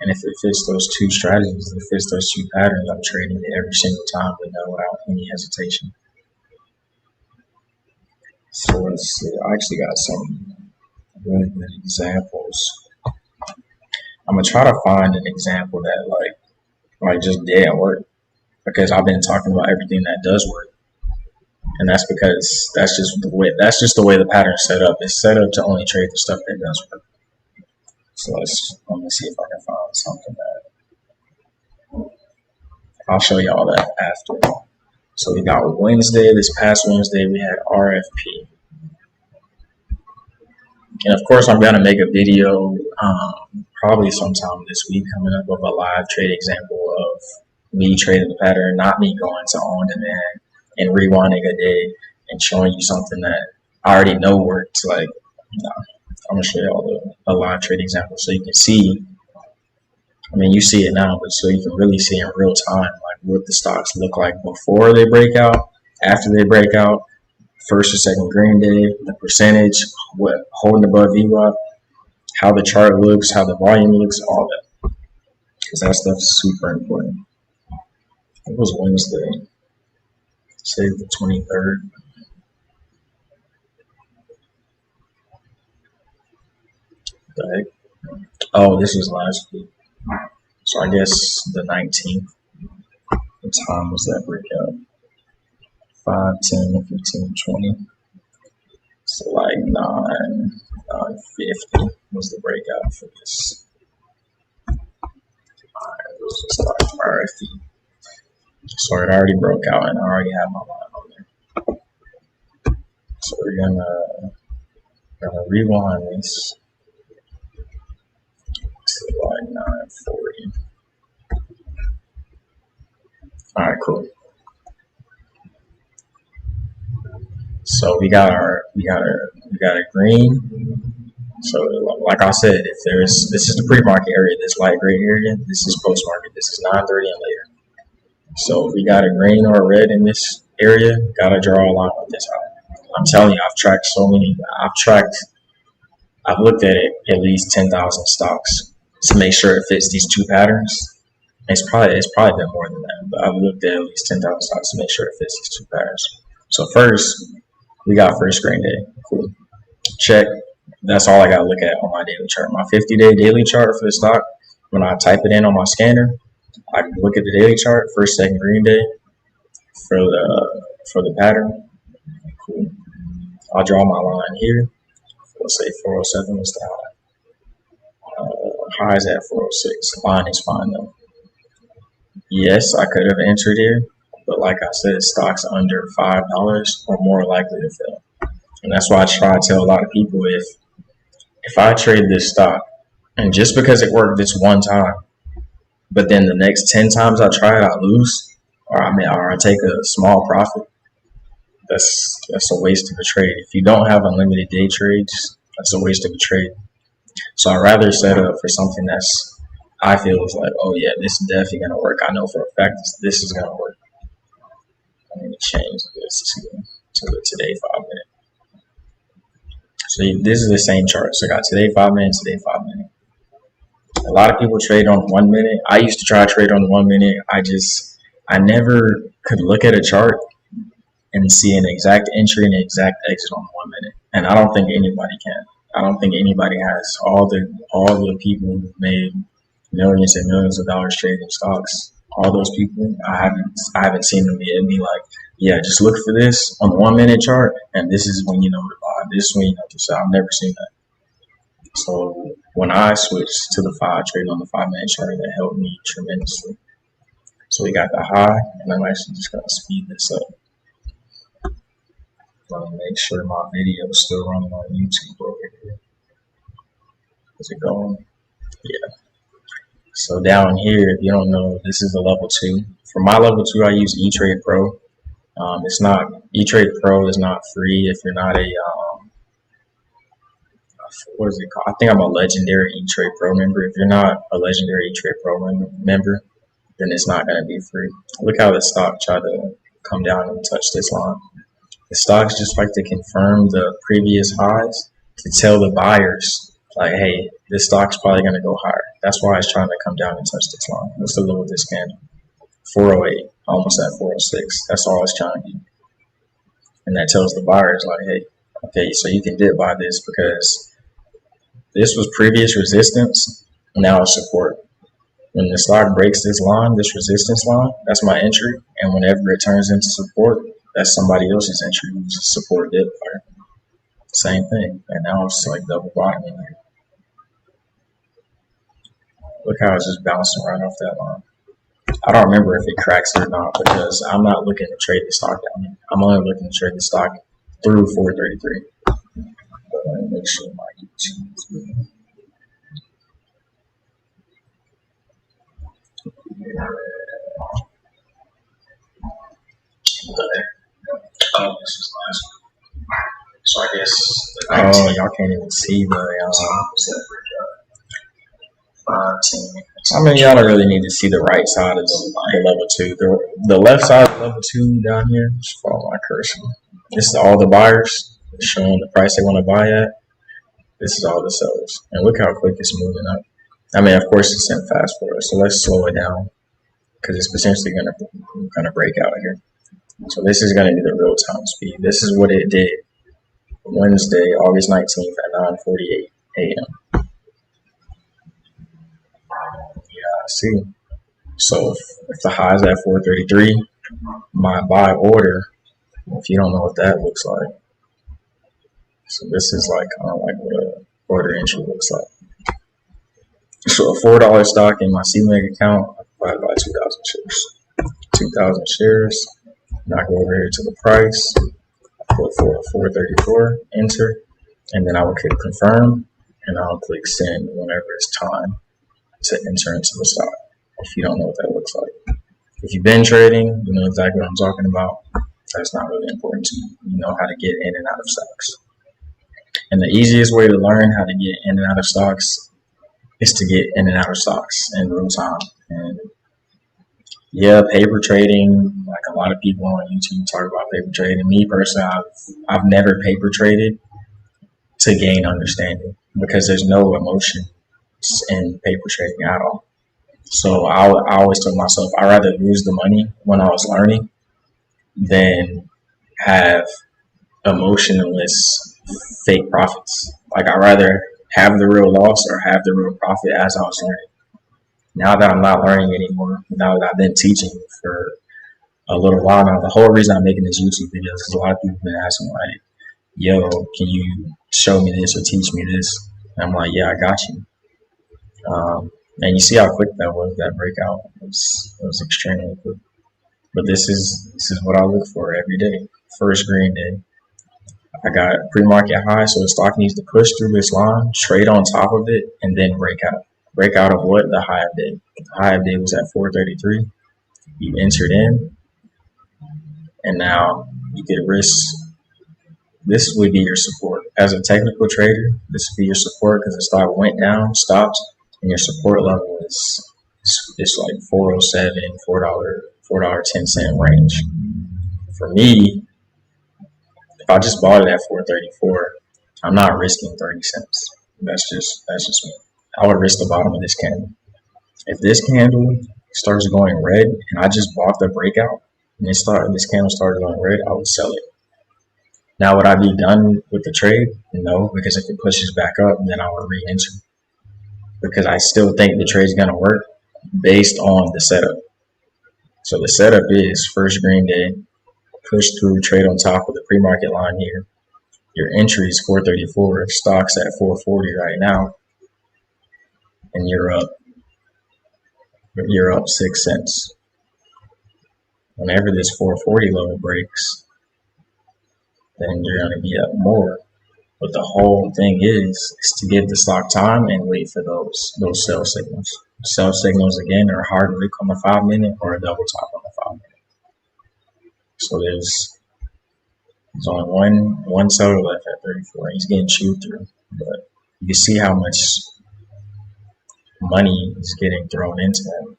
And if it fits those two strategies, if it fits those two patterns, I'm trading it every single time without any hesitation. So let's see. I actually got some really good examples. I'm gonna try to find an example that like just didn't work, because I've been talking about everything that does work, and that's because that's just the way the pattern's set up. It's set up to only trade the stuff that does work. So let me see if I can find something that I'll show you all that after. So we got Wednesday. This past Wednesday we had RFP. And of course, I'm going to make a video probably sometime this week coming up of a live trade example of me trading the pattern, not me going to on demand and rewinding a day and showing you something that I already know works. Like, I'm going to show you all a live trade example so you can see. I mean, you see it now, but so you can really see in real time, like what the stocks look like before they break out, after they break out, first or second green day, the percentage, what holding above VWAP, how the chart looks, how the volume looks, all that. Because that stuff is super important. It was Wednesday, say the 23rd. The heck? Oh, this was last week. So I guess the 19th. What time was that breakout? 5, 10, 15, 20. So like 9:50 was the breakout for this. Alright, let's just start RFP. So it already broke out and I already have my line on there. So we're gonna rewind this to like 9:40. Alright, cool. So we got a green. So like I said, if this is the pre-market area, this light gray area, this is post-market, this is 9:30 and later. So if we got a green or a red in this area, gotta draw a line with this high. I'm telling you, I've looked at it at least 10,000 stocks to make sure it fits these two patterns. It's probably been more than that, but I've looked at least 10,000 stocks to make sure it fits these two patterns. So first, we got first green day. Cool. Check. That's all I got to look at on my daily chart. My 50-day daily chart for the stock, when I type it in on my scanner, I can look at the daily chart, first, second green day for the pattern. Cool. I'll draw my line here. Let's say 407 is the high. High is at 406. Line is fine though. Yes, I could have entered here, but like I said, stocks under $5 are more likely to fail. And that's why I try to tell a lot of people, if I trade this stock and just because it worked this one time, but then the next 10 times I try it, I lose, or I take a small profit, that's a waste of a trade. If you don't have unlimited day trades, that's a waste of a trade. So I'd rather set up for something I feel is like, oh yeah, this is definitely gonna work. I know for a fact this is gonna work. I'm gonna change this to the today 5 minute. So this is the same chart. So I got today 5 minute, today 5 minute. A lot of people trade on 1 minute. I used to try to trade on 1 minute. I never could look at a chart and see an exact entry and an exact exit on 1 minute. And I don't think anybody can. I don't think anybody has. All the people who've made millions and millions of dollars trading stocks, all those people, I haven't seen them yet be like, yeah, just look for this on the 1 minute chart, and this is when you know to buy. This is when you know to sell. I've never seen that. So when I switched to the 5 trade on the 5 minute chart, that helped me tremendously. So we got the high, and I'm actually just gonna speed this up. Let me make sure my video is still running on YouTube over here. Is it going? Yeah. So down here, if you don't know, this is a level 2. For my level 2, I use E-Trade Pro. It's not, E-Trade Pro is not free if you're not a, what is it called? I think I'm a legendary E-Trade Pro member. If you're not a legendary E-Trade Pro member, then it's not going to be free. Look how the stock tried to come down and touch this line. The stocks just like to confirm the previous highs to tell the buyers, like, hey, this stock's probably going to go higher. That's why it's trying to come down and touch this line. What's the low of this candle? 408, almost at 406. That's all it's trying to do. And that tells the buyers, like, hey, okay, so you can dip buy this because this was previous resistance, now it's support. When the stock breaks this line, this resistance line, that's my entry. And whenever it turns into support, that's somebody else's entry who's a support dip buyer. Same thing. And now it's like double bottoming here. Look how it's just bouncing right off that line. I don't remember if it cracks it or not because I'm not looking to trade the stock down here. I'm only looking to trade the stock through 433. But let me make sure my YouTube is moving. Oh, this is last one. So I guess y'all can't even see the 15. I mean, y'all don't really need to see the right side of the level 2. The left side of level 2 down here, just follow my cursor. This is all the buyers showing the price they want to buy at. This is all the sellers. And look how quick it's moving up. I mean, of course, it's in fast forward, so let's slow it down because it's potentially going to break out here. So this is going to be the real time speed. This is what it did Wednesday, August 19th at 9:48 a.m. Yeah, I see. So if the high is at 433, my buy order, if you don't know what that looks like, so this is like kind of like what a order entry looks like. So a $4 stock in my CMEG account, I buy 2,000 shares. 2,000 shares. Now I go over here to the price, I put 434, enter, and then I will click confirm, and I'll click send whenever it's time to enter into the stock. If you don't know what that looks like. If you've been trading, you know exactly what I'm talking about. That's not really important to you. You know how to get in and out of stocks. And the easiest way to learn how to get in and out of stocks is to get in and out of stocks in real time. And yeah, paper trading, like a lot of people on YouTube talk about paper trading. Me personally, I've never paper traded to gain understanding because there's no emotion in paper trading at all. So I always told myself I'd rather lose the money when I was learning than have emotionless fake profits. Like I'd rather have the real loss or have the real profit as I was learning. Now that I'm not learning anymore, now that I've been teaching for a little while now, the whole reason I'm making this YouTube video is because a lot of people have been asking like, yo, can you show me this or teach me this? And I'm like, yeah, I got you. And you see how quick that was, that breakout. It was extremely quick. But this is what I look for every day. First green day. I got pre-market high, so the stock needs to push through this line, trade on top of it, and then break out. Break out of what? The high of day. The high of day was at 433. You entered in, and now you get a risk. This would be your support. As a technical trader, this would be your support because the stock went down, stopped, and your support level is like 407, $4.10 range. For me, if I just bought it at 434, I'm not risking 30 cents. That's just me. I would risk the bottom of this candle. If this candle starts going red and I just bought the breakout and this candle started going red, I would sell it. Now, would I be done with the trade? No, because if it pushes back up, then I would re-enter. Because I still think the trade's going to work based on the setup. So the setup is first green day, push through, trade on top of the pre-market line here. Your entry is 434, stock's at 440 right now, and you're up 6 cents. Whenever this 440 level breaks, then you're going to be up more. But the whole thing is to give the stock time and wait for those sell signals. Sell signals again are hard wick on the 5-minute or a double top on the 5-minute. So there's only one seller left at 34. He's getting chewed through, but you can see how much money is getting thrown into him,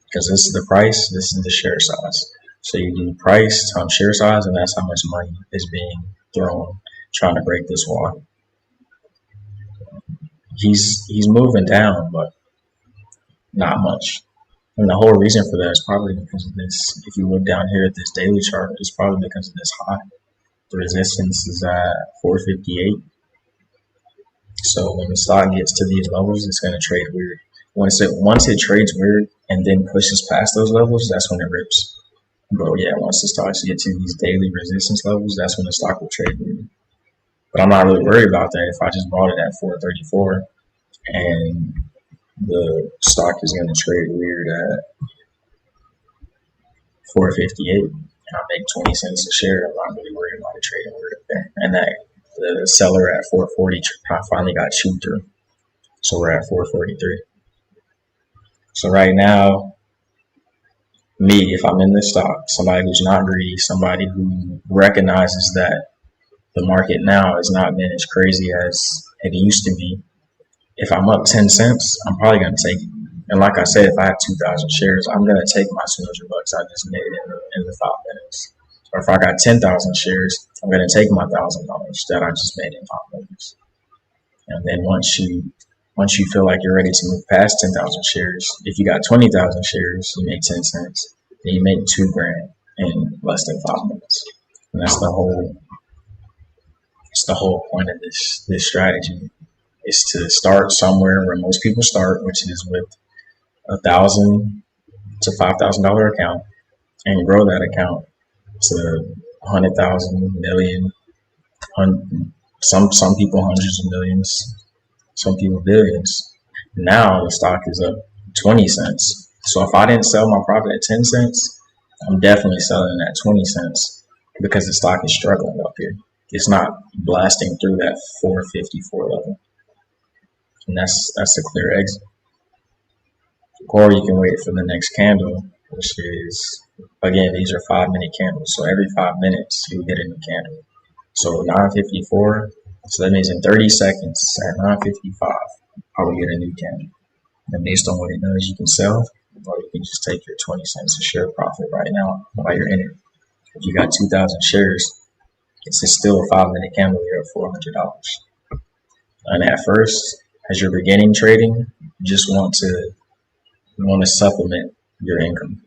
because this is the price, this is the share size. So you do price times share size, and that's how much money is being thrown trying to break this wall. He's moving down, but not much. And the whole reason for that is probably because of this. If you look down here at this daily chart, it's probably because of this high. The resistance is at 458. So when the stock gets to these levels, it's going to trade weird. Once it trades weird and then pushes past those levels, that's when it rips. But yeah, once the stocks get to these daily resistance levels, that's when the stock will trade weird. But I'm not really worried about that if I just bought it at 434 and the stock is going to trade weird at 458 and I make 20 cents a share. I'm not really worried about it trading weird there. And that the seller at 440 finally got chewed through. So we're at 443. So right now, me, if I'm in this stock, somebody who's not greedy, somebody who recognizes that the market now has not been as crazy as it used to be, if I'm up 10 cents, I'm probably going to take it. And like I said, if I have 2,000 shares, I'm going to take my $200 I just made in the 5 minutes. Or if I got 10,000 shares, I'm going to take my $1,000 that I just made in 5 minutes. And then once you feel like you're ready to move past 10,000 shares, if you got 20,000 shares, you make 10 cents. Then you make $2,000 in less than 5 minutes. And that's the whole point of this strategy, is to start somewhere where most people start, which is with $1,000 to $5,000 account, and grow that account to 100,000, million, some people hundreds of millions, some people billions. Now the stock is up 20 cents. So if I didn't sell my profit at 10 cents, I'm definitely selling at 20 cents because the stock is struggling up here. It's not blasting through that 454 level. And that's a clear exit. Or you can wait for the next candle, which is, again, these are 5-minute candles. So every 5 minutes you get a new candle. So 954, so that means in 30 seconds at 955, I will get a new candle. And based on what it does, you can sell, or you can just take your 20 cents a share profit right now while you're in it. If you got 2,000 shares, it's still a 5-minute candle, you're at $400. And at first, as you're beginning trading, you just want to supplement your income.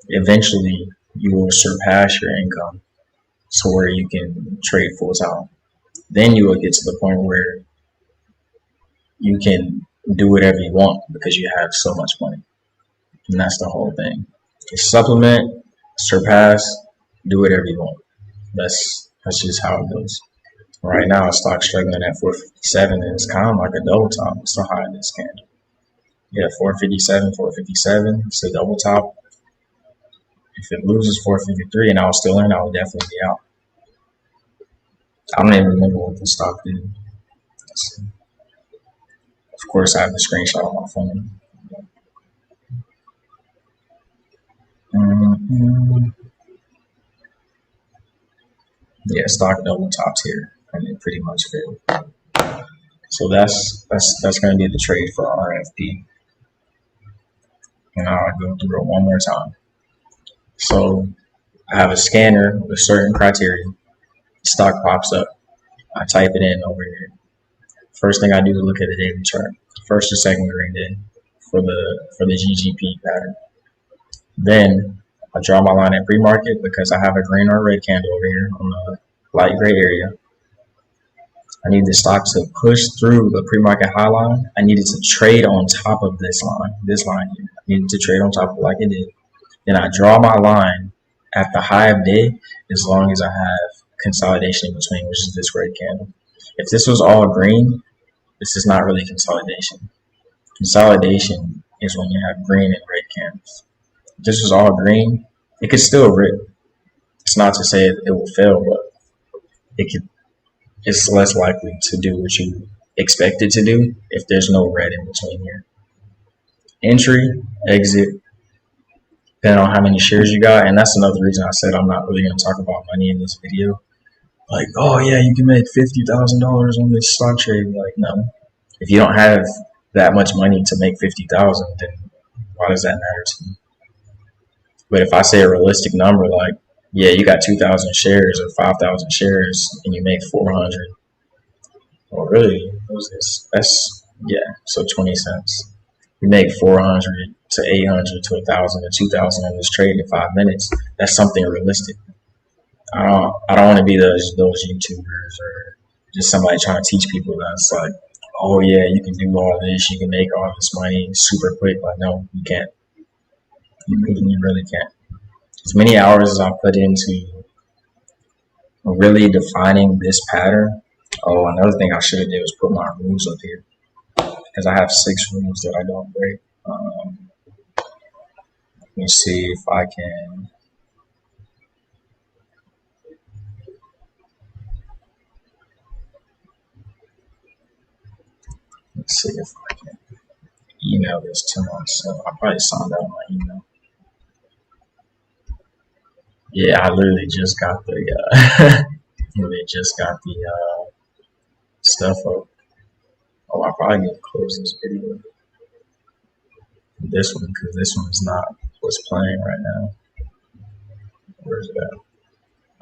Eventually, you will surpass your income to where you can trade full time. Then you will get to the point where you can do whatever you want because you have so much money. And that's the whole thing. Just supplement, surpass, do whatever you want. That's just how it goes. Right now, stock's struggling at 457, and it's kind of like a double top. It's the high of this candle. Yeah, 457, 457. It's a double top. If it loses 453 and I was still in, I would definitely be out. I don't even remember what the stock did. Of course, I have the screenshot on my phone. Yeah, stock double tops here, and it pretty much failed. So that's going to be the trade for RFP. And I'll go through it one more time. So I have a scanner with certain criteria. Stock pops up. I type it in over here. First thing I do is look at the daily chart. First or second green day for the GGP pattern. Then I draw my line at pre-market because I have a green or red candle over here on the light gray area. I need the stock to push through the pre-market high line. I need it to trade on top of this line here. I need it to trade on top of it like it did. Then I draw my line at the high of day as long as I have consolidation in between, which is this red candle. If this was all green, this is not really consolidation. Consolidation is when you have green and red candles. If this was all green, it could still rip. It's not to say it will fail, but it's less likely to do what you expect it to do if there's no red in between here. Entry, exit, depending on how many shares you got. And that's another reason I said I'm not really going to talk about money in this video. Like, oh yeah, you can make $50,000 on this stock trade. Like, no. If you don't have that much money to make $50,000, then why does that matter to you? But if I say a realistic number, like, yeah, you got 2,000 shares or 5,000 shares and you make 400. Well, really, what was this? That's, yeah, so 20 cents. You make 400 to 800 to 1,000 to 2,000 on this trade in 5 minutes. That's something realistic. I don't want to be those YouTubers or just somebody trying to teach people that's like, oh yeah, you can do all this, you can make all this money super quick. Like, no, you can't. You really can't. As many hours as I put into really defining this pattern. Oh, another thing I should have did was put my rules up here because I have 6 rules that I don't break. Let me see if I can. Let's see if I can email this to myself. I probably signed out my email. Yeah, I literally just got the stuff up. Oh, I probably need to close this video. This one, because this one is not what's playing right now. Where's it at?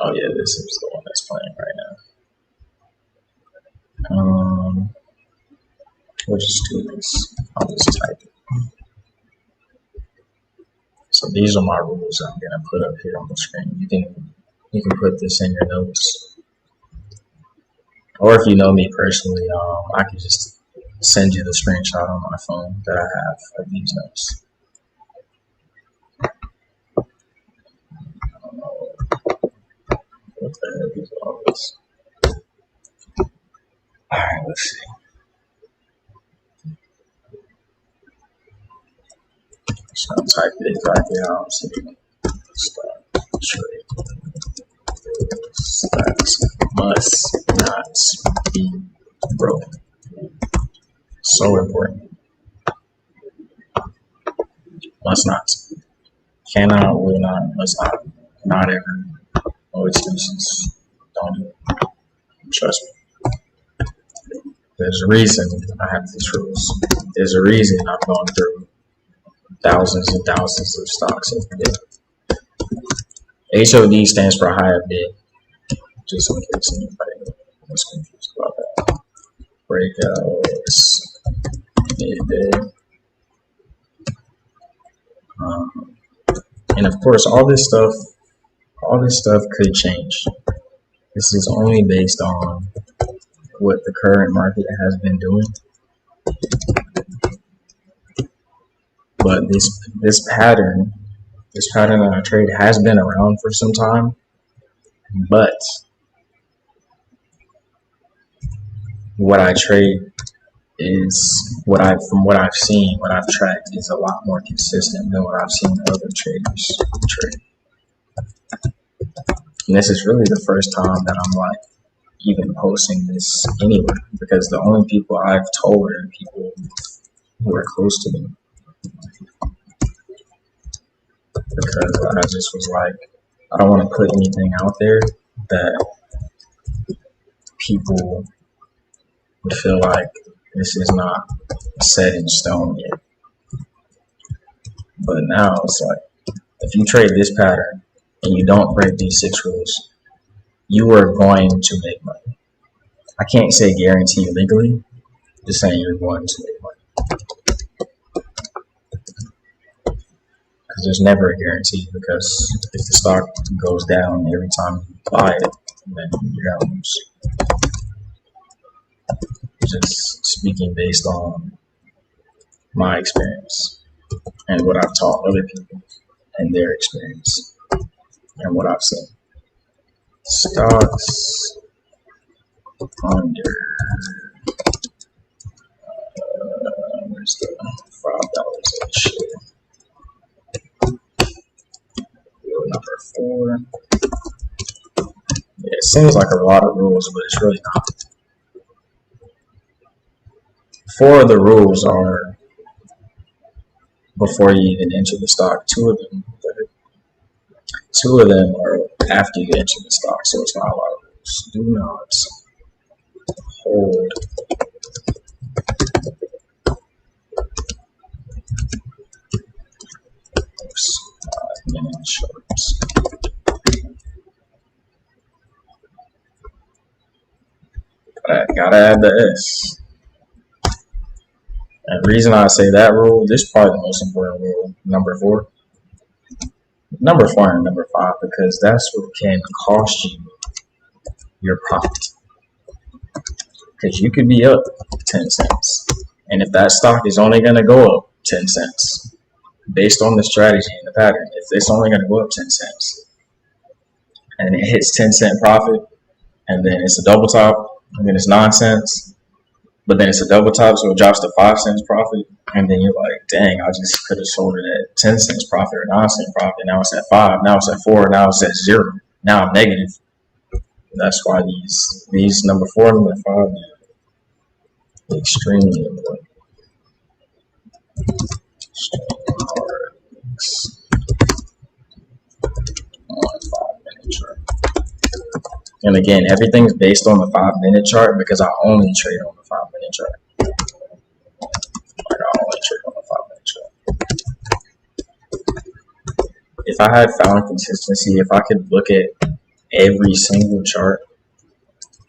Oh yeah, this is the one that's playing right now. We'll just do this. I'll just type it. So these are my rules I'm gonna put up here on the screen. You can put this in your notes, or if you know me personally, I can just send you the screenshot on my phone that I have of these notes. I don't know what the heck is all this. All right, let's see. Just gonna type it exactly how I'm saying. Start trade. Stocks must not be broken. So important. Must not. Cannot, will not, must not. Not ever. No excuses. Don't do it. Trust me. There's a reason I have these rules. There's a reason I've gone through thousands and thousands of stocks every day. HOD stands for higher bid. Just in case anybody was confused about that. Breakouts, mid-bid. And of course, all this stuff could change. This is only based on what the current market has been doing. But this pattern that I trade has been around for some time. But what I trade is from what I've seen, what I've tracked is a lot more consistent than what I've seen other traders trade. And this is really the first time that I'm like even posting this anywhere, because the only people I've told are people who are close to me. Because I just was like, I don't want to put anything out there that people would feel like this is not set in stone yet. But now it's like, if you trade this pattern and you don't break these 6 rules, you are going to make money. I can't say guarantee legally, just saying you're going to make money. Because there's never a guarantee, because if the stock goes down every time you buy it, then you're going to lose. Just speaking based on my experience and what I've taught other people and their experience and what I've seen. Stocks under where's the $5 a share? Rule number 4. seems like a lot of rules, but it's really not. 4 of the rules are before you even enter the stock. 2 of them are after you enter the stock, so it's not a lot of rules. Do not hold shorts. Gotta add the S. And the reason I say that rule, this is probably the most important rule, number 4. Number 4 and number 5, because that's what can cost you your profit. Because you could be up 10 cents. And if that stock is only going to go up 10 cents, based on the strategy and the pattern, if it's only going to go up 10 cents, and it hits 10-cent profit, and then it's a double top, and then it's 9 cents, but then it's a double top, so it drops to 5 cents profit, and then you're like, dang, I just could have sold it at 10 cents profit or 9 cent profit. Now it's at 5, now it's at 4, now it's at 0. Now I'm negative. That's why these number 4 and number 5 are extremely important. On 5-minute chart. And again, everything's based on the 5-minute chart because I only trade on the 5-minute chart. Like I only trade on the 5-minute chart. If I had found consistency, if I could look at every single chart,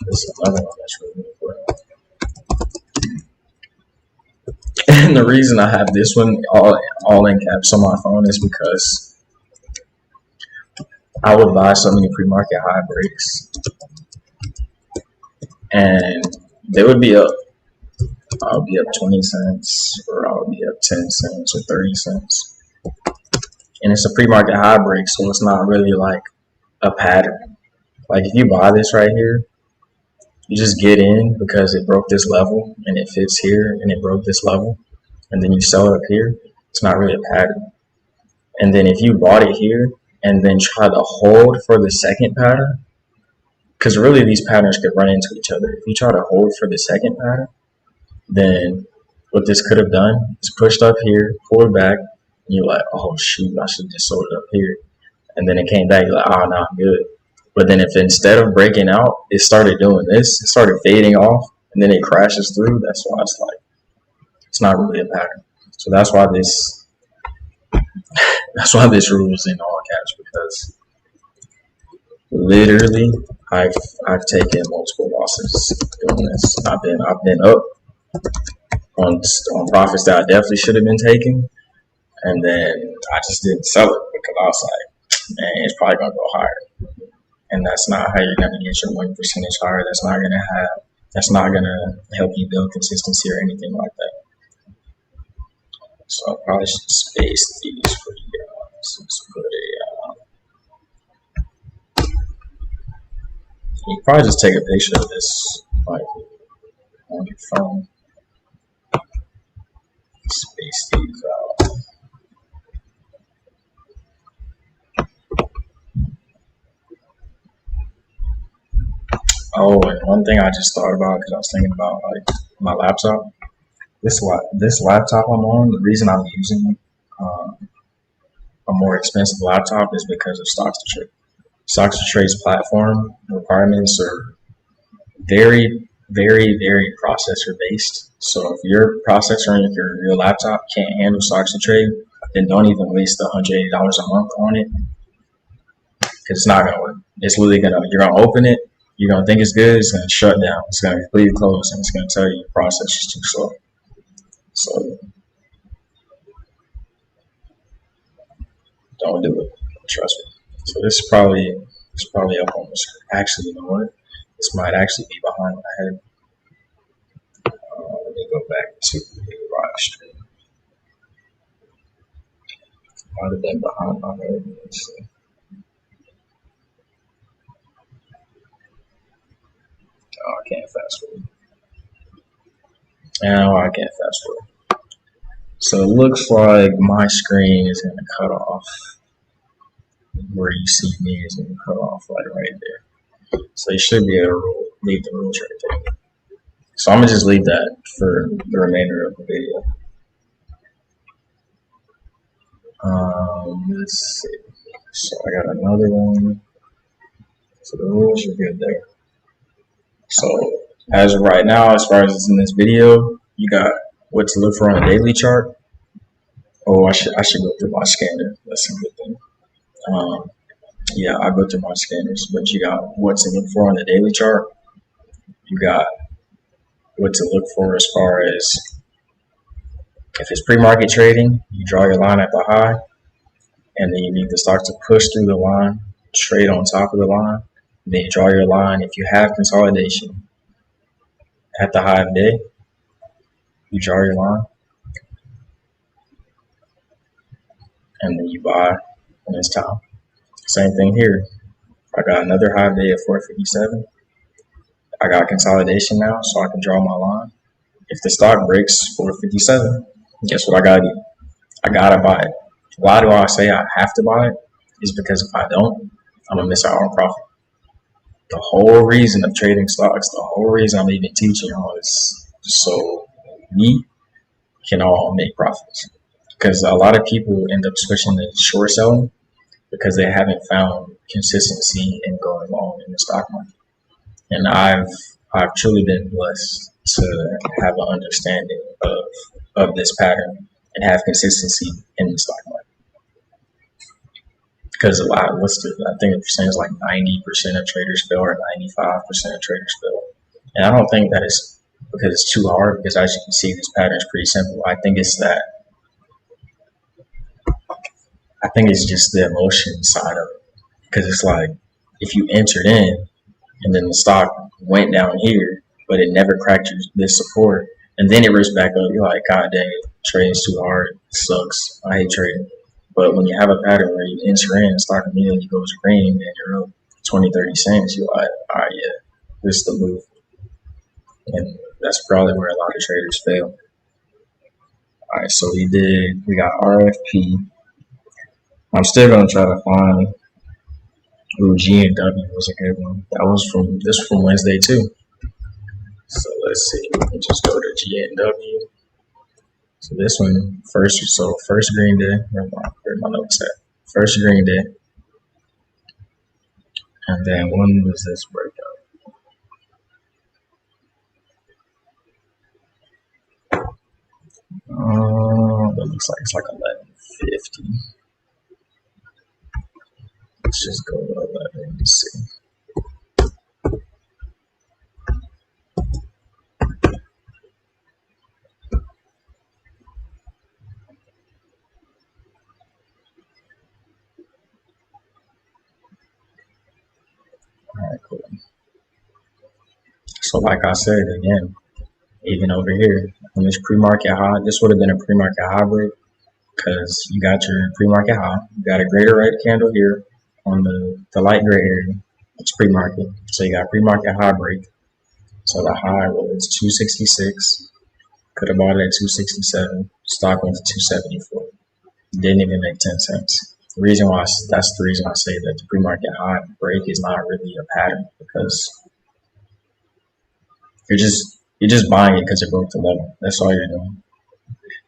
this is another one that's really important. And the reason I have this one all in caps on my phone is because I would buy so many pre-market high breaks, and they would be up. I'll be up 20 cents, or I'll be up 10 cents or 30 cents. And it's a pre-market high break, so it's not really like a pattern. Like if you buy this right here, you just get in because it broke this level and it fits here and it broke this level, and then you sell it up here. It's not really a pattern. And then if you bought it here and then try to hold for the second pattern, because really these patterns could run into each other. If you try to hold for the second pattern, then what this could have done is pushed up here, pulled back, and you're like, oh shoot, I should have just sold it up here. And then it came back, you're like, oh no, I'm good. But then if instead of breaking out, it started doing this, it started fading off, and then it crashes through, that's why it's like, it's not really a pattern. So that's why this rule is in all caps, because literally I've taken multiple losses doing this. I've been up on profits that I definitely should have been taking, and then I just didn't sell it because I was like, man, it's probably gonna go higher. And that's not how you're gonna get your win percentage higher. That's not gonna help you build consistency or anything like that. So I probably should space these for you guys. Let's put you can probably just take a picture of this like on your phone. Space these out. Oh, and one thing I just thought about, because I was thinking about like my laptop. This laptop I'm on, the reason I'm using a more expensive laptop is because of Stocks to Trade. Stocks to Trade's platform requirements are very, very, very processor based. So if your processor on your laptop can't handle Stocks to Trade, then don't even waste the $180 a month on it, because it's not gonna work. It's literally you're gonna open it, you're gonna think it's good, it's gonna shut down, it's gonna completely close, and it's gonna tell you your processor is too slow. So don't do it. Trust me. So this is probably up on the screen. Actually, you know what? This might actually be behind my head. Let me go back to the live stream. Might have been behind my head. Let's see. Oh, I can't fast forward. No, I can't fast forward. So it looks like my screen is going to cut off. Where you see me is going to cut off like right there. So you should be able to leave the rules right there. So I'm gonna just leave that for the remainder of the video. Let's see. So I got another one. So the rules are good there. So as of right now, as far as it's in this video, you got what to look for on a daily chart. Oh, I should go through my scanner. That's a good thing. Yeah, I'll go through my scanners, but you got what to look for on the daily chart. You got what to look for as far as if it's pre-market trading, you draw your line at the high, and then you need the stock to push through the line, trade on top of the line. Then you draw your line. If you have consolidation at the high of the day, you draw your line, and then you buy when it's time. Same thing here. I got another high day at 457. I got consolidation now, so I can draw my line. If the stock breaks 457, guess what I gotta do? I gotta buy it. Why do I say I have to buy it? Is because if I don't, I'm gonna miss out on profit. The whole reason of trading stocks, the whole reason I'm even teaching y'all is so we can all make profits. Because a lot of people end up switching to short selling because they haven't found consistency in going long in the stock market. And I've truly been blessed to have an understanding of this pattern and have consistency in the stock market. Because I think the percentage is like 90% of traders fail or 95% of traders fail. And I don't think that is because it's too hard, because as you can see, this pattern is pretty simple. I think it's just the emotion side of it. Because it's like, if you entered in and then the stock went down here, but it never cracked this support, and then it rips back up, you're like, God dang it, trading's too hard, it sucks, I hate trading. But when you have a pattern where you enter in, stock immediately goes green, and you're up 20, 30 cents, you're like, all right, yeah, this is the move. And that's probably where a lot of traders fail. All right, so we got RFP. I'm still going to try to find, GGP was a good one. This was from Wednesday too. So let's see, we can just go to GGP. So this one, first green day, where my notes at? First green day. And then when was this breakout? That looks like it's like 1150. Let's just go to 11 and see. Alright, cool. So like I said again, even over here on this pre-market high, this would have been a pre-market high break, because you got your pre-market high, you got a greater red candle here on the light gray area. It's pre-market, so you got pre-market high break. So the high was 266. Could have bought it at 267. Stock went to 274. Didn't even make 10 cents. That's the reason why I say that the pre-market high break is not really a pattern, because you're just buying it because it broke the level. That's all you're doing.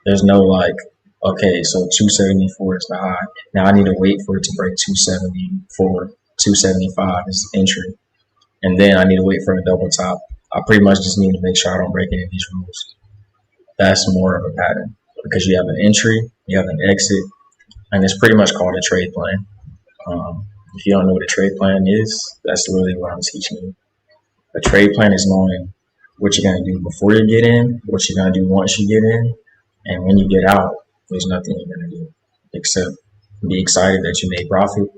There's no like, okay, so 274 is the high. Now I need to wait for it to break 274, 275 is the entry, and then I need to wait for a double top. I pretty much just need to make sure I don't break any of these rules. That's more of a pattern, because you have an entry, you have an exit, and it's pretty much called a trade plan. If you don't know what a trade plan is, that's literally what I'm teaching you. A trade plan is knowing what you're going to do before you get in, what you're going to do once you get in, and when you get out, there's nothing you're going to do except be excited that you made profit,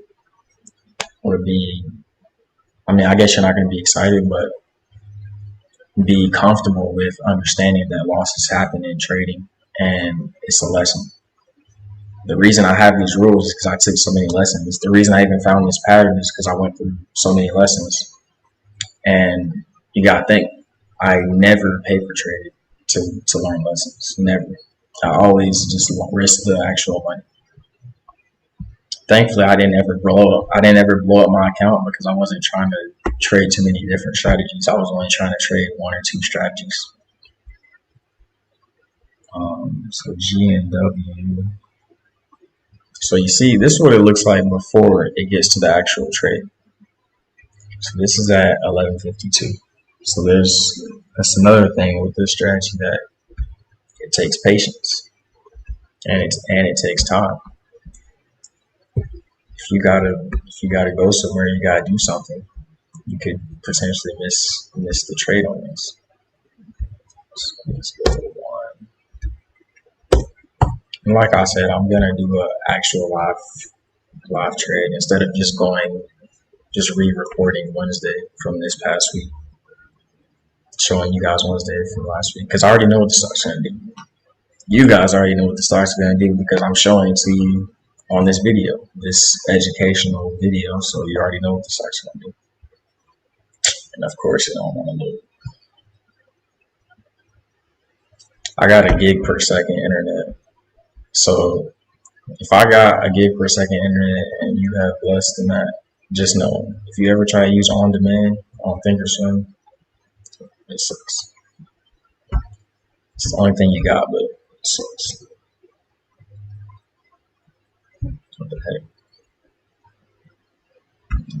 or I guess you're not going to be excited, but be comfortable with understanding that losses happen in trading, and it's a lesson. The reason I have these rules is because I took so many lessons. The reason I even found this pattern is because I went through so many lessons. And you got to think, I never paper traded to learn lessons. Never. I always just risk the actual money. Thankfully, I didn't ever blow up my account because I wasn't trying to trade too many different strategies. I was only trying to trade one or two strategies. So G and W. So you see, this is what it looks like before it gets to the actual trade. So this is at 11:52. So that's another thing with this strategy, that it takes patience and it takes time. If you gotta go somewhere, you gotta do something. You could potentially miss the trade on this. So let's go to one. And like I said, I'm gonna do an actual live trade instead of just re-recording Wednesday from this past week, showing you guys Wednesday from last week, because I already know what the stock's gonna do. You guys already know what the stock's gonna do because I'm showing it to you on this video, this educational video. So you already know what the stock's gonna do. And of course, it don't want to load. I got a gig per second internet. So if I got a gig per second internet and you have less than that, just know, if you ever try to use on demand on Thinkorswim, it sucks. It's the only thing you got, but it sucks. What the heck?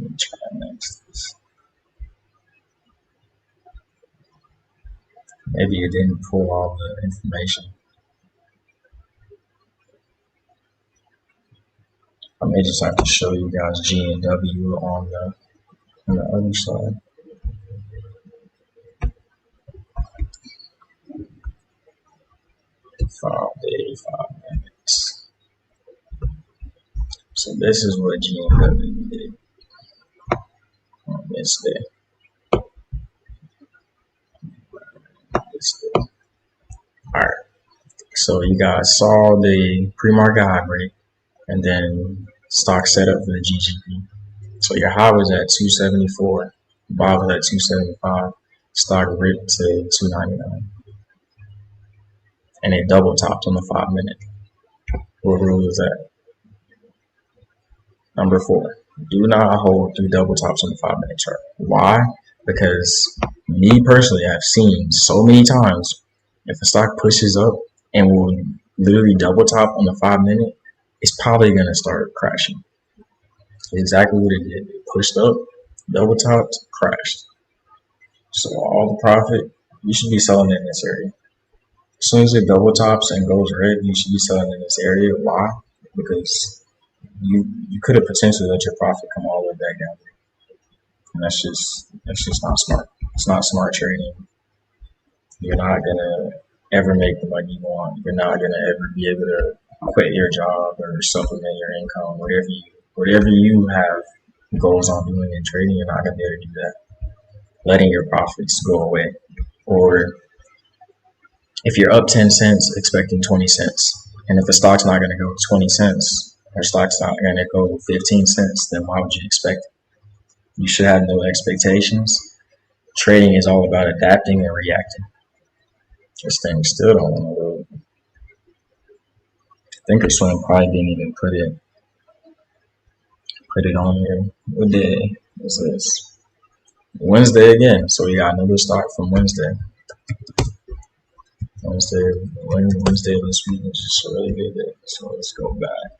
Let me try next. Maybe it didn't pull all the information. I may just have to show you guys G and W on the other side. Day, 5 minutes. So this is what G and W did on this day. Alright. So you guys saw the pre-market high break, and then stock set up for the GGP. So your high was at 274, bottom was at 275, stock ripped to 299, and it double topped on the 5 minute. What rule is that? Number 4, do not hold through double tops on the 5 minute chart. Why? Because me personally, I've seen so many times, if a stock pushes up and will literally double top on the 5 minute, it's probably going to start crashing. Exactly what it did. It pushed up, double topped, crashed. So all the profit, you should be selling in this area. As soon as it double tops and goes red, you should be selling in this area. Why? Because you could have potentially let your profit come all the way back down. And that's just not smart. It's not smart trading. You're not gonna ever make the money you want. You're not gonna ever be able to quit your job or supplement your income. Whatever you have goals on doing in trading, you're not gonna be able to do that. Letting your profits go away. Or if you're up 10 cents, expecting 20 cents. And if the stock's not gonna go 20 cents, or stock's not gonna go 15 cents, then why would you expect it? You should have no expectations. Trading is all about adapting and reacting. This thing still don't want to load. Thinkorswim probably didn't even put it on here. What day is this? Wednesday again. So we got another stock from Wednesday. Wednesday of this week is just a really good day. So let's go back.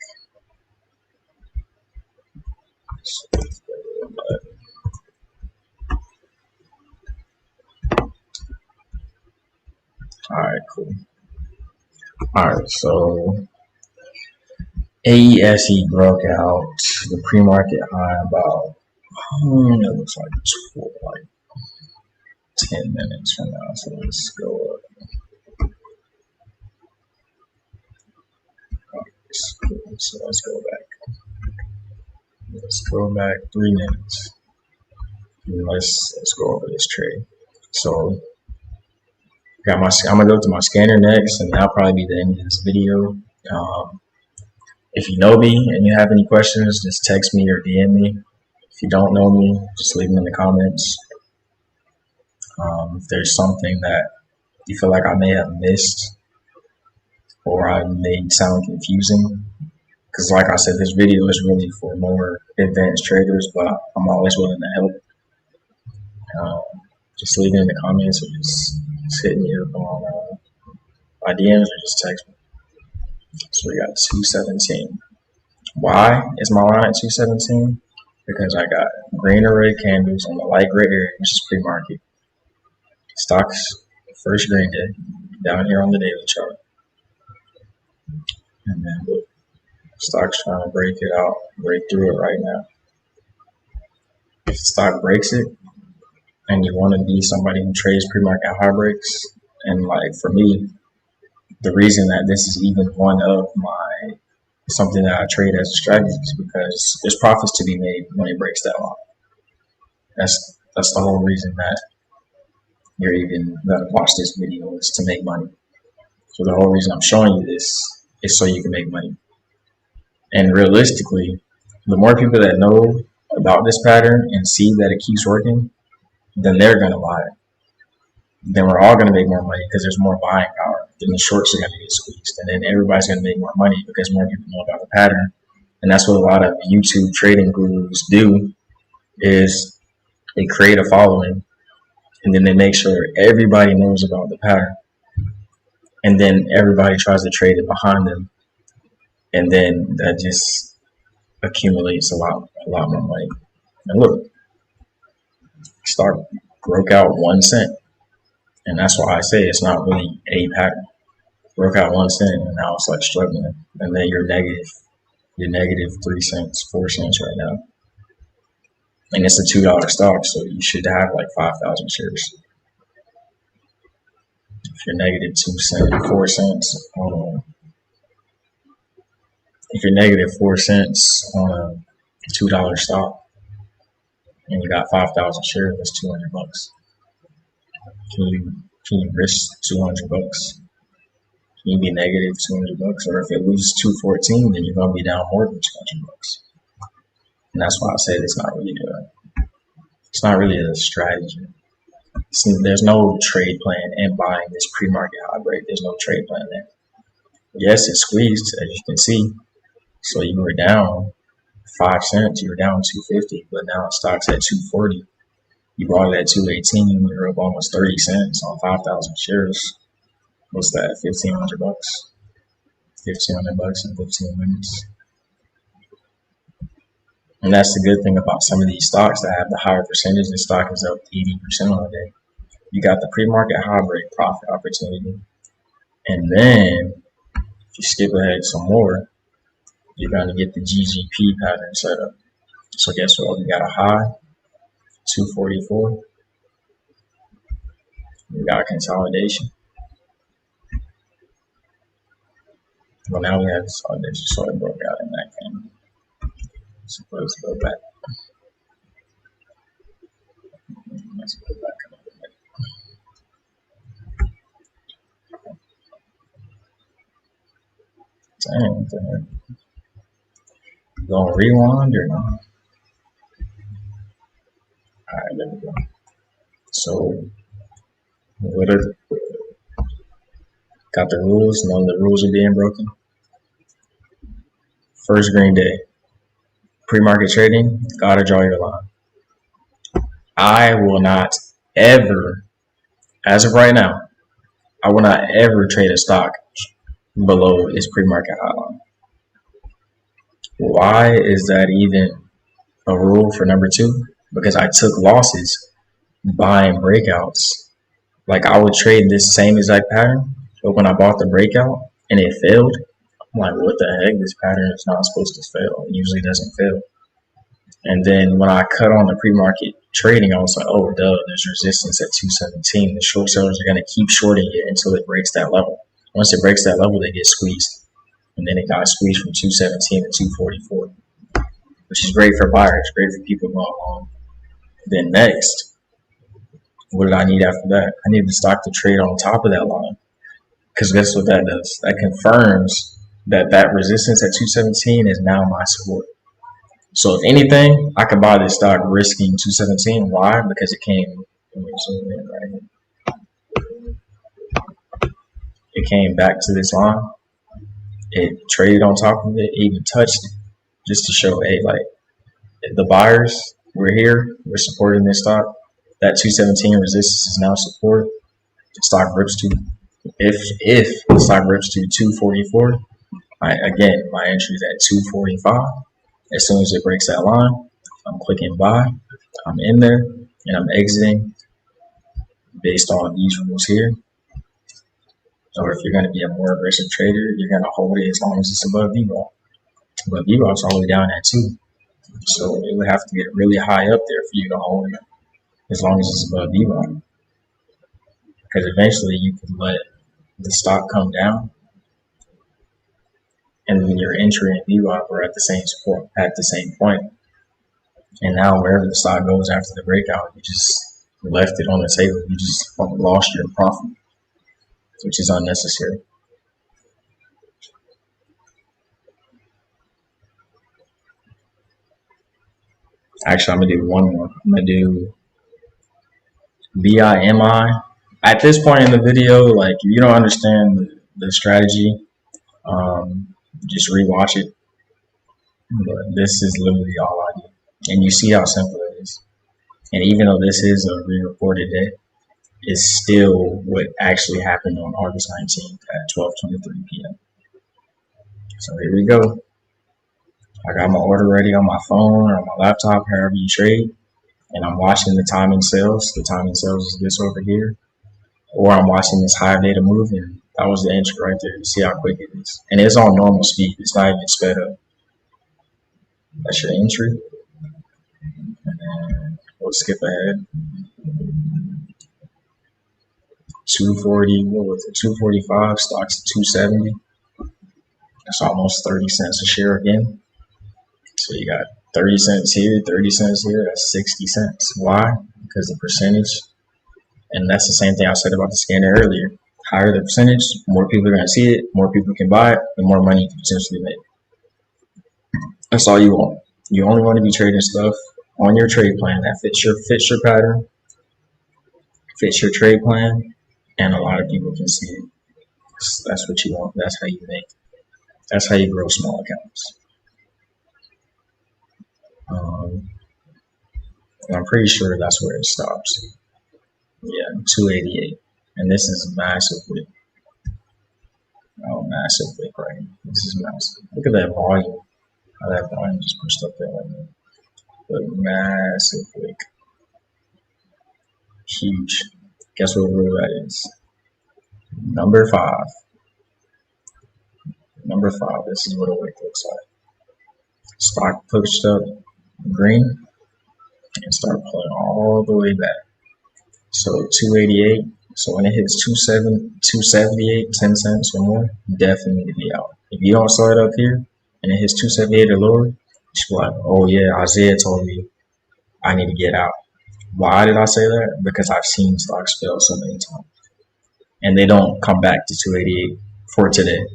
Alright, cool. Alright, so AESE broke out the pre-market high about, it looks like 10 minutes from now. So let's go up. So let's go back. Let's go back 3 minutes. Let's go over this trade. So I'm gonna go to my scanner next, and that'll probably be the end of this video. If you know me and you have any questions, just text me or DM me. If you don't know me, just leave them in the comments. If there's something that you feel like I may have missed or I made sound confusing, Because like I said, this video is really for more advanced traders, but I'm always willing to help. Just leave it in the comments or just hit me up on my DMs or just text me. So we got 217. Why is my line at 217? Because I got green or red candles on the light gray area, which is pre-market. Stocks, first green day, down here on the daily chart. And then stock's trying to break it out, break through it right now. If the stock breaks it, and you want to be somebody who trades pre-market high breaks, and like for me, the reason that this is even one of my something that I trade as a strategy is because there's profits to be made when it breaks that line. That's the whole reason that you're even gonna watch this video, is to make money. So the whole reason I'm showing you this is so you can make money. And realistically, the more people that know about this pattern and see that it keeps working, then they're gonna buy it. Then we're all going to make more money because there's more buying power. Then the shorts are going to get squeezed. And then everybody's going to make more money because more people know about the pattern. And that's what a lot of YouTube trading gurus do, is they create a following and then they make sure everybody knows about the pattern. And then everybody tries to trade it behind them. And then that just accumulates a lot more money. And look, stock broke out 1 cent. And that's why I say it's not really a pattern. Broke out 1 cent and now it's like struggling. And then you're negative 3 cents, 4 cents right now. And it's a $2 stock, so you should have like 5,000 shares. If you're negative 2 cents, 4 cents on if you're negative 4 cents on a $2 stock and you got 5,000 shares, that's $200. Can you risk $200? Can you be negative $200? Or if it loses 214, then you're gonna be down more than $200. And that's why I said it's not really a strategy. There's no trade plan in buying this pre-market high break. There's no trade plan there. Yes, it's squeezed, as you can see. So you were down 5 cents, you were down 250, but now stock's at 240. You bought it at 218, you're up almost 30 cents on 5,000 shares. What's that, $1,500? $1,500 in 15 minutes. And that's the good thing about some of these stocks that have the higher percentage. The stock is up 80% on the day. You got the pre-market high break profit opportunity. And then, if you skip ahead some more, you're going to get the GGP pattern set up. So guess what? We got a high, 244. We got consolidation. Well, now we have consolidation, so it broke out in that candle. So let's go back. Let's go back a little bit. Dang, gonna rewind or not? Alright, there we go. So, got the rules. None of the rules are being broken. First green day. Pre-market trading, gotta draw your line. I will not ever, as of right now, I will not ever trade a stock below its pre-market high line. Why is that even a rule for number 2? Because I took losses buying breakouts. Like I would trade this same exact pattern, but when I bought the breakout and it failed, I'm like, what the heck? This pattern is not supposed to fail. It usually doesn't fail. And then when I cut on the pre-market trading, I was like, oh, duh, there's resistance at 217. The short sellers are going to keep shorting it until it breaks that level. Once it breaks that level, they get squeezed. And then it got squeezed from 217 to 244, which is great for buyers, great for people going long. Then next, what did I need after that? I needed the stock to trade on top of that line. Because guess what that does? That confirms that that resistance at 217 is now my support. So if anything, I could buy this stock risking 217. Why? Because it came, it came back to this line. It traded on top of it, even touched it, just to show, hey, like the buyers, we're here, we're supporting this stock. That 217 resistance is now support. The stock rips to, if the stock rips to 244, again, my entry is at 245. As soon as it breaks that line, I'm clicking buy. I'm in there and I'm exiting based on these rules here. Or if you're going to be a more aggressive trader, you're going to hold it as long as it's above VWAP. But VWAP's all the way down at 2. So it would have to get really high up there for you to hold it as long as it's above VWAP. Because eventually you can let the stock come down, and then your entry and VWAP are at the same support at the same point. And now wherever the stock goes after the breakout, you just left it on the table. You just lost your profit, which is unnecessary. Actually, I'm gonna do one more. I'm gonna do BIMI. At this point in the video, like if you don't understand the strategy, just rewatch it. But this is literally all I do, and you see how simple it is. And even though this is a re-reported day, it's still what actually happened on August 19th at 12:23 p.m. So here we go. I got my order ready on my phone or on my laptop, however you trade, and I'm watching the timing sales. The timing sales is this over here, or I'm watching this higher data move, and that was the entry right there. You see how quick it is, and it's on normal speed. It's not even sped up. That's your entry. And then we'll skip ahead. 240, what was it? 245, stocks at 270. That's almost 30 cents a share again. So you got 30 cents here, 30 cents here, that's 60 cents. Why? Because the percentage, and that's the same thing I said about the scanner earlier. Higher the percentage, more people are going to see it, more people can buy it, the more money you can potentially make. That's all you want. You only want to be trading stuff on your trade plan that fits your pattern, fits your trade plan, and a lot of people can see it. That's what you want. That's how you make. That's how you grow small accounts. I'm pretty sure that's where it stops. Yeah, 288, and this is massive wick. Oh, massive wick right here. This is massive. Look at that volume. How that volume just pushed up there like that. But massive wick. Huge. Guess what rule that is? Number 5. Number 5. This is what a wick looks like. Stock pushed up green and start pulling all the way back. So 288. So when it hits 278, 10 cents or more, definitely be out. If you don't sell it up here and it hits 278 or lower, you should be like, oh yeah, Isaiah told me I need to get out. Why did I say that? Because I've seen stocks fail so many times. And they don't come back to 288 for today.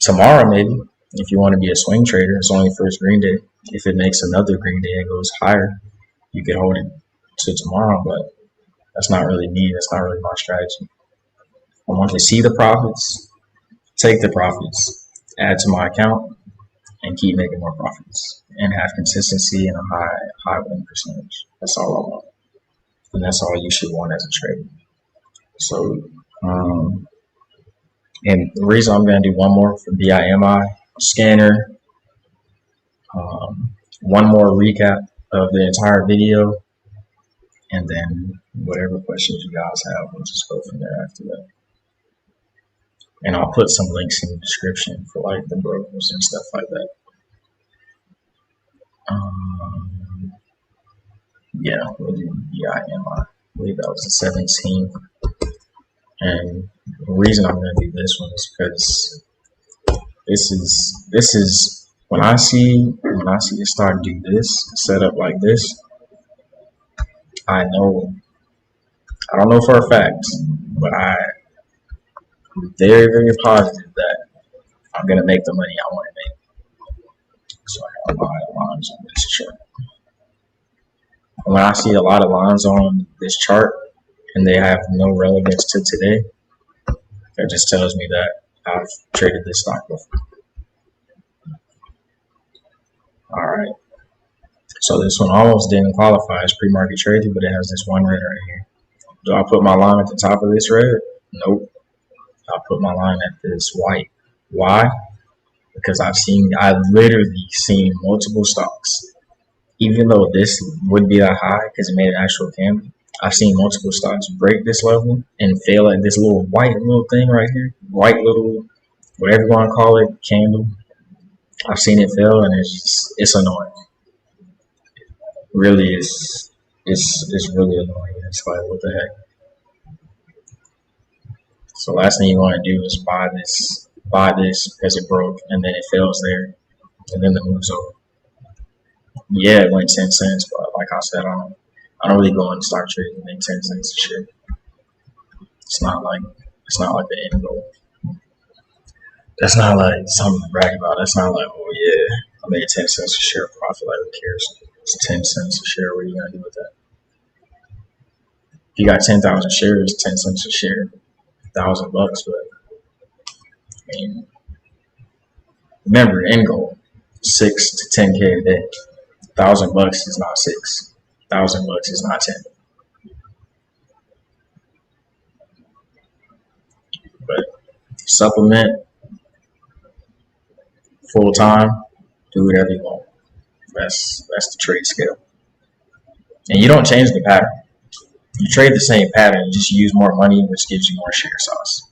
Tomorrow, maybe, if you want to be a swing trader, it's only first green day. If it makes another green day and goes higher, you can hold it to tomorrow, but that's not really me. That's not really my strategy. I want to see the profits, take the profits, add to my account, and keep making more profits, and have consistency and a high win percentage. That's all I want, and that's all you should want as a trader. So, and the reason I'm going to do one more for BIMI scanner, one more recap of the entire video, and then whatever questions you guys have, we'll just go from there after that. And I'll put some links in the description for like the brokers and stuff like that. Yeah, we'll do BIMI. I believe that was the 17th. And the reason I'm going to do this one is because this is when I see a stock do this, set up like this, I don't know for a fact, but I'm very, very positive that I'm going to make the money I want to make. So I got a lot of lines on this chart. When I see a lot of lines on this chart and they have no relevance to today, that just tells me that I've traded this stock before. All right. So this one almost didn't qualify as pre-market trading, but it has this one red right here. Do I put my line at the top of this red? Nope. I put my line at this white. Why? Because I've literally seen multiple stocks. Even though this would be that high because it made an actual candle, I've seen multiple stocks break this level and fail at this little white little thing right here. White little, whatever you want to call it, candle. I've seen it fail and it's annoying. Really is it's really annoying. It's like, what the heck? So last thing you want to do is buy this because it broke and then it fails there and then the move's over. Yeah, it went 10 cents, but like I said, I don't really go and start trading in 10 cents a share. It's not like the end goal. That's not like something to brag about. That's not like, oh yeah, I made 10 cents a share profit. Like, who cares? It's 10 cents a share. What are you gonna do with that? If you got 10,000 shares, 10 cents a share, $1,000. But I mean, remember, end goal 6 to 10K a day. $1,000 is not 6. $1,000 is not 10. But supplement full time, do whatever you want. That's the trade scale. And you don't change the pattern. You trade the same pattern, you just use more money, which gives you more share sauce.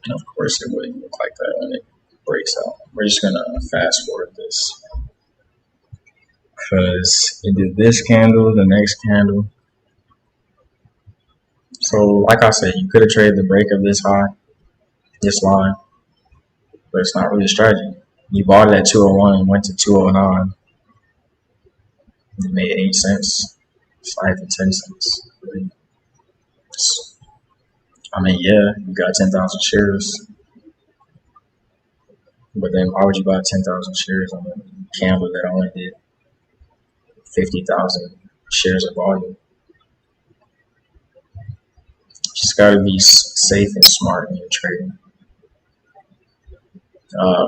And of course, it wouldn't look like that when it breaks out. We're just gonna fast forward this because it did this candle, the next candle. So, like I said, you could have traded the break of this high, this line, but it's not really a strategy. You bought it at 201 and went to 209. You made 8 cents. It's not even 10 cents. I mean, yeah, you got 10,000 shares, but then why would you buy 10,000 shares on a candle that only did 50,000 shares of volume? Just got to be safe and smart when you're trading.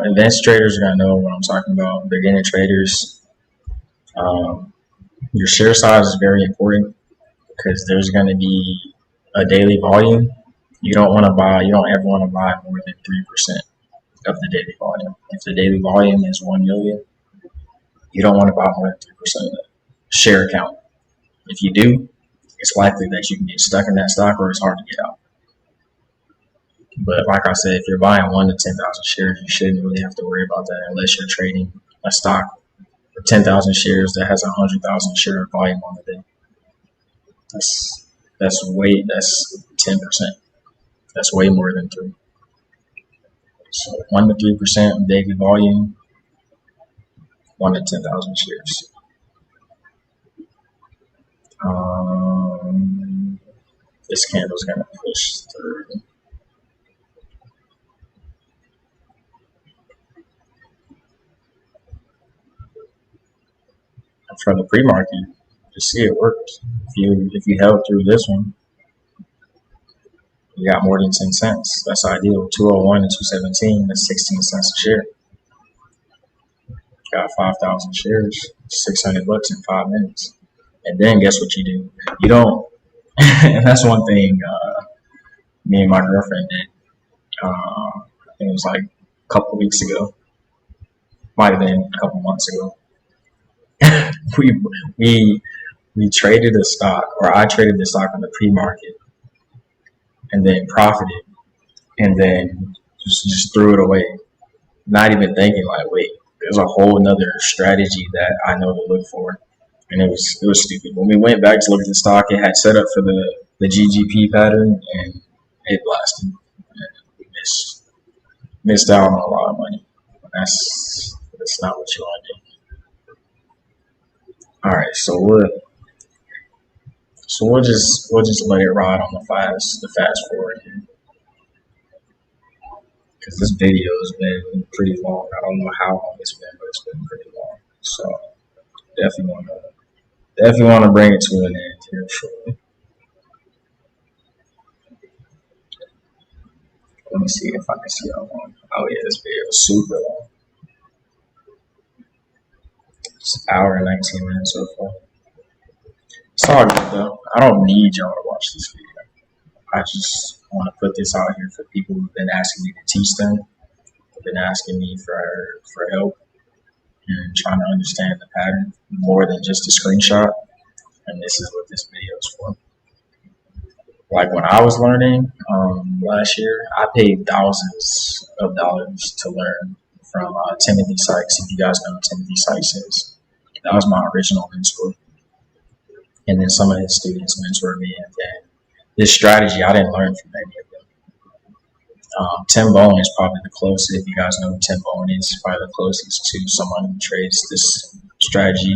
Advanced traders are going to know what I'm talking about. Beginner traders, your share size is very important because there's going to be a daily volume. You don't ever want to buy more than 3% of the daily volume. If the daily volume is 1 million, you don't want to buy more than 3% of the share count. If you do, it's likely that you can get stuck in that stock or it's hard to get out. But like I said, if you're buying 1 to 10,000 shares, you shouldn't really have to worry about that unless you're trading a stock for 10,000 shares that has 100,000 share volume on the day. That's 10%. That's way more than 3. So 1 to 3% of daily volume, 1 to 10,000 shares. This candle's gonna push through. From the pre-market, you see it works. If you held through this one, you got more than 10 cents. That's ideal. 201 and 217, that's 16 cents a share. Got 5,000 shares, $600 in 5 minutes. And then guess what you do? You don't. And that's one thing me and my girlfriend did. I think it was like a couple weeks ago. Might have been a couple months ago. we traded a stock, or I traded the stock on the pre-market, and then profited, and then just threw it away, not even thinking like, wait, there's a whole nother strategy that I know to look for, and it was stupid. When we went back to look at the stock, it had set up for the GGP pattern, and it blasted. And we missed out on a lot of money. That's not what you want to do. All right, so we'll just let it ride on the fast forward here, because this video has been pretty long. I don't know how long it's been, but it's been pretty long. So Definitely want to bring it to an end here shortly. Let me see if I can see how long. Oh yeah, this video is super long. It's an hour and 19 minutes so far. It's all good though. I don't need y'all to watch this video. I just want to put this out here for people who've been asking me to teach them, who've been asking me for help and trying to understand the pattern more than just a screenshot. And this is what this video is for. Like when I was learning last year, I paid thousands of dollars to learn from Timothy Sykes. If you guys know who Timothy Sykes is, that was my original mentor. And then some of his students mentored me. And then this strategy, I didn't learn from any of them. Tim Bowen is probably the closest. If you guys know who Tim Bowen is, probably the closest to someone who trades this strategy.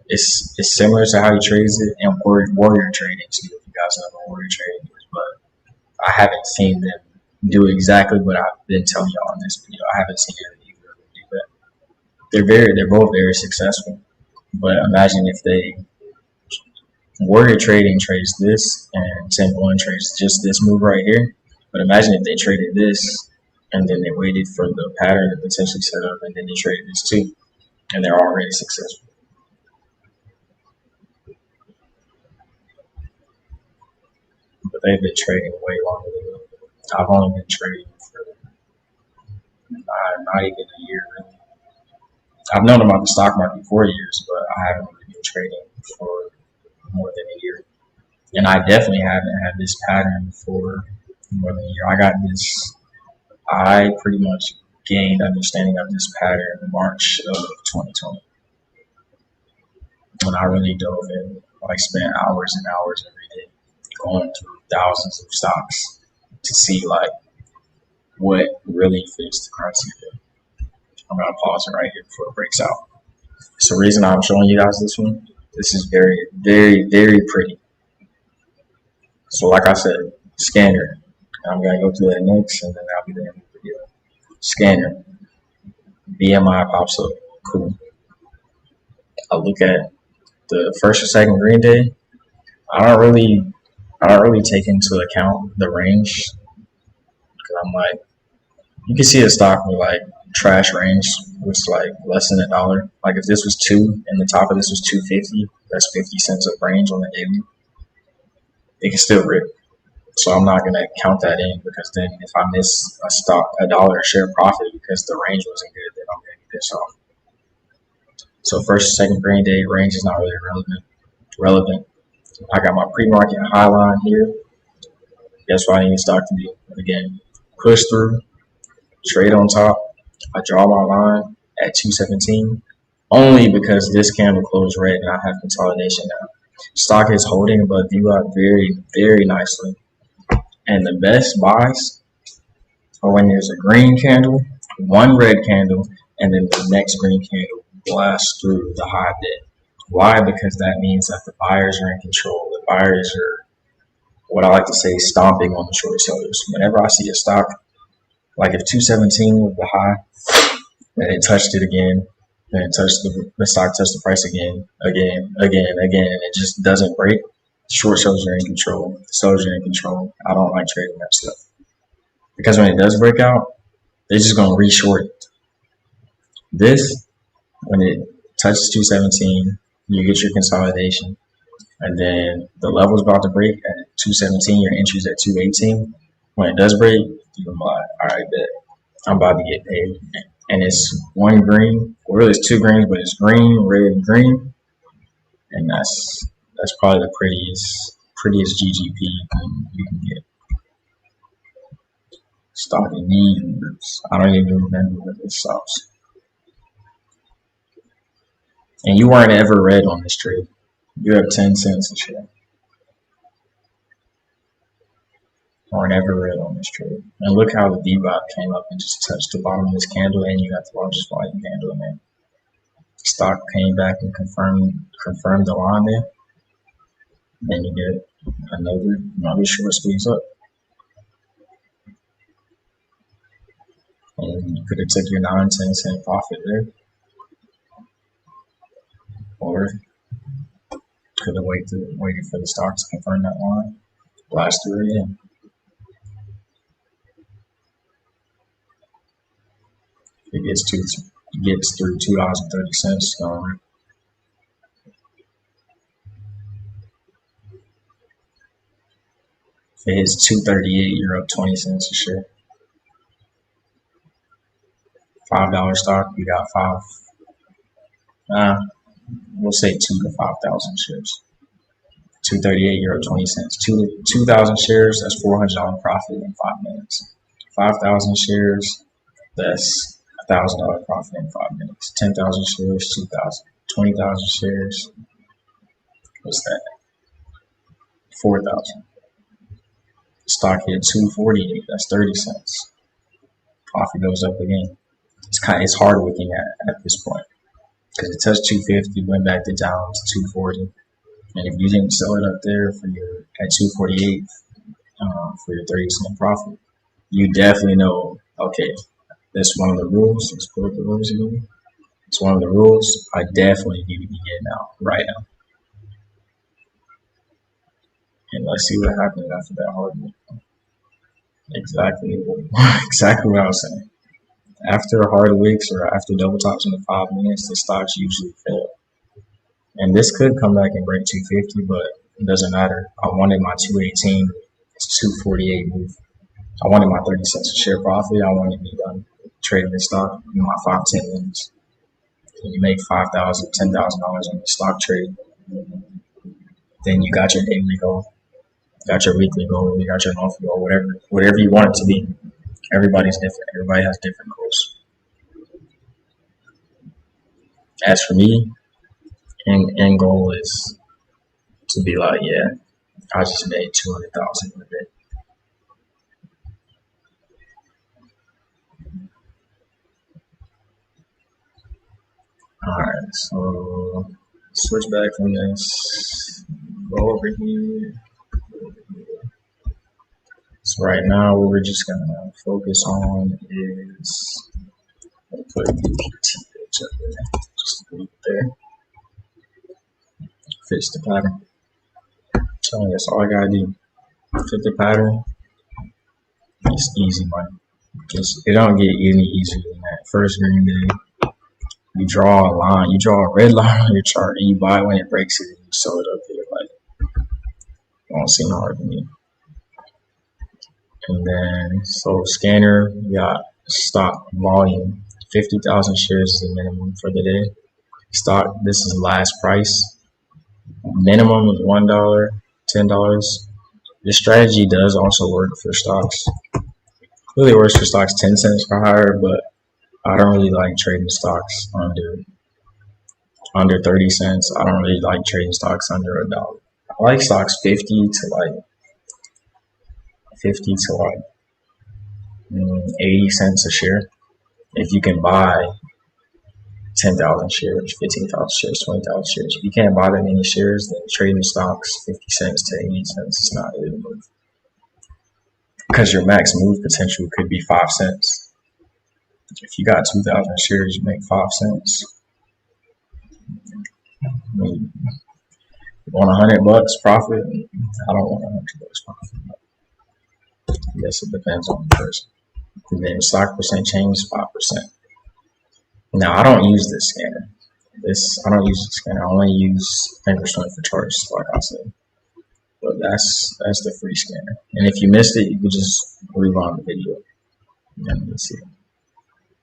It's similar to how he trades it in warrior trading too. If you guys know what warrior trading is, but I haven't seen them do exactly what I've been telling y'all in this video. I haven't seen either of them do that. They're both very successful. But imagine if they warrior trading trades this and Tim Bowen trades just this move right here. But imagine if they traded this and then they waited for the pattern to potentially set up and then they traded this too, and they're already successful. But they've been trading way longer than me. I've only been trading for not even a year really. I've known about the stock market for years, but I haven't really been trading for more than a year. And I definitely haven't had this pattern for more than a year. I pretty much gained understanding of this pattern in March of 2020 when I really dove in, like spent hours and hours every day going through thousands of stocks to see like what really fits the criteria. I'm gonna pause it right here before it breaks out. So the reason I'm showing you guys this one, this is very, very, very pretty. So like I said, scanner. I'm gonna go through that next and then I'll be there in the video. Scanner. BMI pops up. Cool. I look at the first or second green day. I don't really take into account the range because I'm like, you can see a stock with like trash range, which is like less than $1. Like if this was 2 and the top of this was 250, that's 50 cents of range on the daily. It can still rip. So I'm not gonna count that in because then if I miss a dollar a share profit because the range wasn't good, then I'm gonna be pissed off. So first or second green day range is not really relevant. I got my pre-market high line here. Guess what I need stock to do? Again, push through, trade on top. I draw my line at 217 only because this candle closed red and I have consolidation now. Stock is holding above VWAP very, very nicely. And the best buys are when there's a green candle, one red candle, and then the next green candle blasts through the high bid. Why? Because that means that the buyers are in control. The buyers are, what I like to say, stomping on the short sellers. Whenever I see a stock, like if 217 was the high, and it touched it again, and it touched the stock touched the price again, and it just doesn't break, the short sellers are in control. The sellers are in control. I don't like trading that stuff. Because when it does break out, they're just going to re-short it. This, when it touches 217, you get your consolidation. And then the level's about to break at 217, your entry's at 218. When it does break, you can buy. All right, bet. I'm about to get paid. And it's one green. Well, really it's two greens, but it's green, red, green. And that's probably the prettiest GGP you can get. Stock immediately. I don't even remember where this stops. And you weren't ever red on this trade. You have 10 cents a share. Weren't ever red on this trade. And look how the VWAP came up and just touched the bottom of this candle, and you got the largest volume candle in there. Stock came back and confirmed the line there. Then you get another short squeeze up. And you could have took your 9-10 cent profit there. lower. Could have waited for the stock to confirm that line. Blast through again. If it gets through $2.30. If it hits 238, you're up 20 cents a share. $5 stock, you got we'll say 2 to 5,000 shares. 238, you're up 20 cents. 2,000 shares, that's $400 profit in 5 minutes. 5,000 shares, that's $1,000 profit in 5 minutes. 10,000 shares, 2,000. 20,000 shares, what's that? 4,000. Stock hit 248, that's 30 cents. Profit goes up again. It's hard looking at this point because it touched 250, went back to down to 240, and if you didn't sell it up there at 248 for your 30% profit, you definitely know, okay, that's one of the rules. Let's pull up the rules again. It's one of the rules. I definitely need to be getting out right now. And let's see what happens after that hard move. Exactly what I was saying. After hard wicks or after double tops in the 5 minutes, the stocks usually fail. And this could come back and break 250, but it doesn't matter. I wanted my 218, it's 248 move. I wanted my 30 cents a share profit. I wanted to be done trading this stock in my 5-10 minutes. And you make $5,000, $10,000 on the stock trade. Then you got your daily goal, got your weekly goal, you got your monthly goal, whatever you want it to be. Everybody's different. Everybody has different goals. As for me, end goal is to be like, yeah, I just made 200,000 in a bit. Alright, so switch back from this. Go over here. So right now, what we're just gonna focus on is put the PT up there. Just leave it there. Fits the pattern. I'm telling you, that's all I gotta do. Fit the pattern. It's easy money. It don't get any easier than that. First green day, you draw a line, you draw a red line on your chart, and you buy when it breaks it, and you sell it up there. Like, it won't seem hard to me. And then, so scanner, we got stock volume. 50,000 shares is the minimum for the day. Stock, this is last price. Minimum is $1, $10. This strategy does also work for stocks. Really works for stocks 10 cents or higher, but I don't really like trading stocks under 30 cents. I don't really like trading stocks under $1. I like stocks 50 to 80 cents a share. If you can buy 10,000 shares, 15,000 shares, 20,000 shares, if you can't buy that many shares, then trading stocks 50 cents to 80 cents is not really a move. Because your max move potential could be 5 cents. If you got 2,000 shares, you make 5 cents. You want $100 profit? I don't want $100 profit. I guess it depends on the person. And then stock percent change is 5%. Now I don't use this scanner. I don't use the scanner. I only use Thinkorswim for charts, like I said. But that's the free scanner. And if you missed it, you can just rewind the video. And let's see.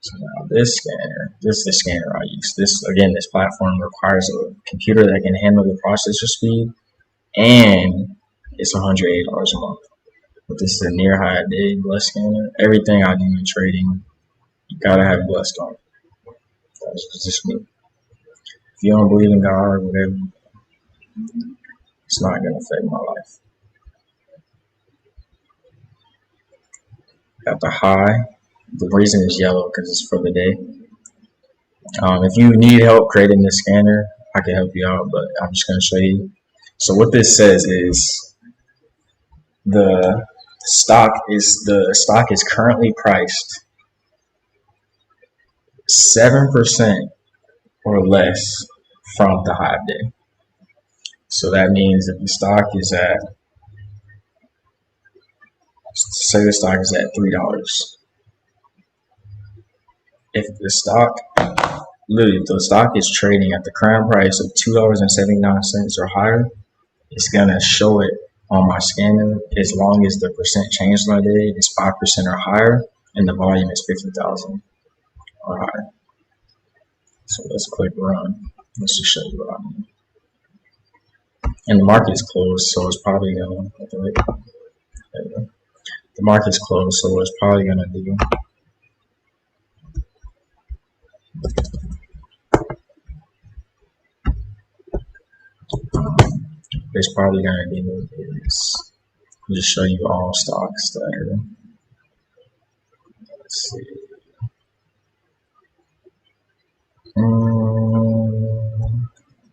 So now this is the scanner I use. This platform requires a computer that can handle the processor speed, and it's $180 a month. But this is a near high day blessed scanner. Everything I do in trading, you gotta have blessed on. That's just me. If you don't believe in God or whatever, it's not gonna affect my life. Got the high. The reason it's yellow because it's for the day. If you need help creating this scanner, I can help you out, but I'm just gonna show you. So what this says is the stock is currently priced 7% or less from the hive day. So that means if the stock is at, say the stock is at $3. If the stock, literally, if the stock is trading at the current price of $2.79 or higher, it's gonna show it on my scanner as long as the percent change on the day is 5% or higher and the volume is 50,000 or higher. So let's click run. Let's just show you what I mean. And the market is closed, so it's probably gonna, the market's closed, so it's probably gonna do, it's probably gonna do is just show you all stocks that are, let's see.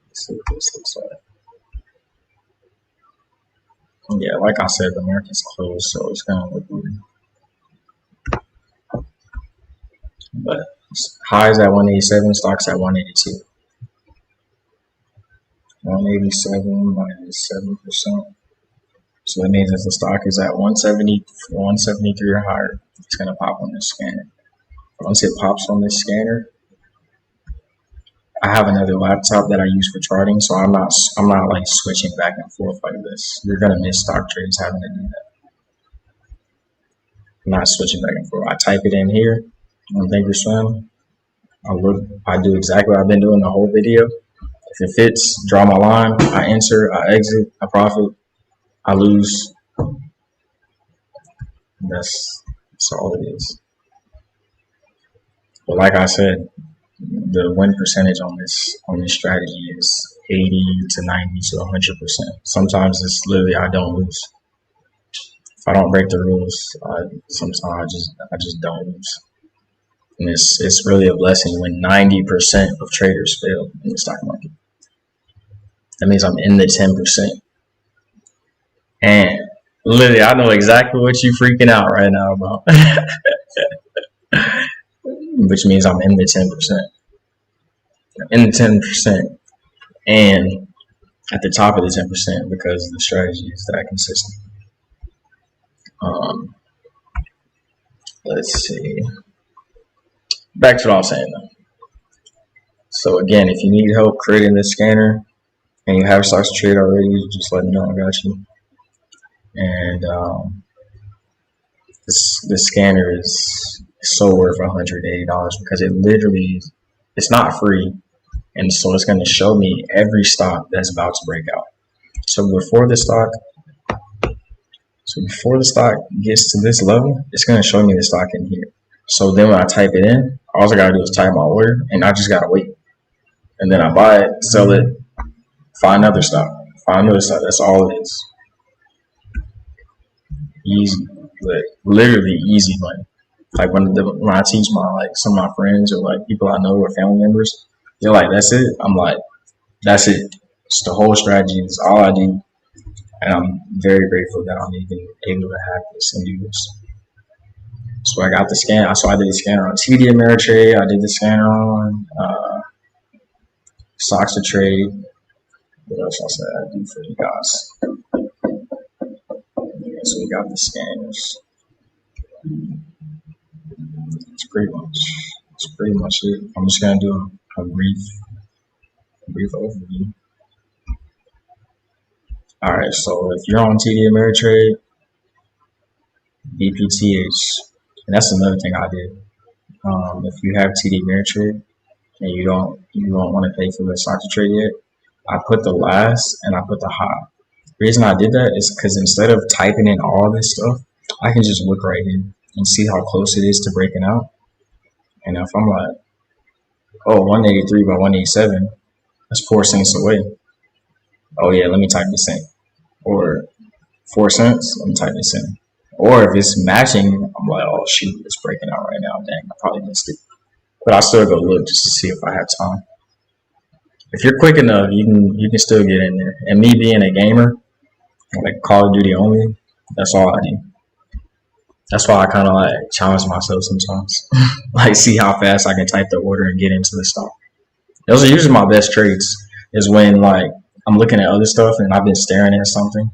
Let's see what this looks like. Yeah, like I said, the market's closed, so it's gonna look weird. But highs at 187, stocks at 182. 187 minus 7%. So that means if the stock is at 170, 173 or higher, it's gonna pop on this scanner. Once it pops on this scanner, I have another laptop that I use for charting, so I'm not like switching back and forth like this. You're gonna miss stock trades having to do that. I'm not switching back and forth. I type it in here on Thinkorswim. I do exactly what I've been doing the whole video. If it fits, draw my line, I enter, I exit, I profit, I lose. That's all it is. But like I said, the win percentage on this strategy is 80 to 90 to 100%. Sometimes it's literally I don't lose. If I don't break the rules, sometimes I just don't lose. And it's really a blessing when 90% of traders fail in the stock market. That means I'm in the 10%. And literally, I know exactly what you're freaking out right now about. Which means I'm in the 10%. In the 10%. And at the top of the 10% because the strategy is that consistent. Let's see. Back to what I was saying though. So again, if you need help creating this scanner and you have stocks to trade already, just let me know. I got you. And this scanner is so worth $180 because it literally, it's not free, and so it's going to show me every stock that's about to break out. So before the stock gets to this level, it's going to show me the stock in here. So then when I type it in, all I got to do is type my order, and I just got to wait. And then I buy it, sell it, find another stock, That's all it is. Easy, like literally easy money. Like when I teach some of my friends or like people I know or family members, they're like, "That's it." I'm like, "That's it. It's the whole strategy. It's all I do." And I'm very grateful that I'm even able to have this and do this. So I got the scan. So I did the scanner on TD Ameritrade. I did the scanner on stocks to trade. What else I said I do for you guys? Yeah, so we got the scanners. That's pretty much it. I'm just gonna do a brief overview. All right, so if you're on TD Ameritrade, BPTH, and that's another thing I did. If you have TD Ameritrade and you don't want to pay for the stock to trade yet, I put the last and I put the high. The reason I did that is because instead of typing in all this stuff, I can just look right here and see how close it is to breaking out. And if I'm like, oh, 183 by 187, that's 4 cents away. Oh yeah, let me type this in. Or 4 cents, let me type this in. Or if it's matching, I'm like, oh shoot, it's breaking out right now. Dang, I probably missed it. But I still go look just to see if I have time. If you're quick enough, you can still get in there. And me being a gamer, like Call of Duty only, that's all I do. That's why I kind of like challenge myself sometimes. Like see how fast I can type the order and get into the stock. Those are usually my best trades. is when like I'm looking at other stuff and I've been staring at something,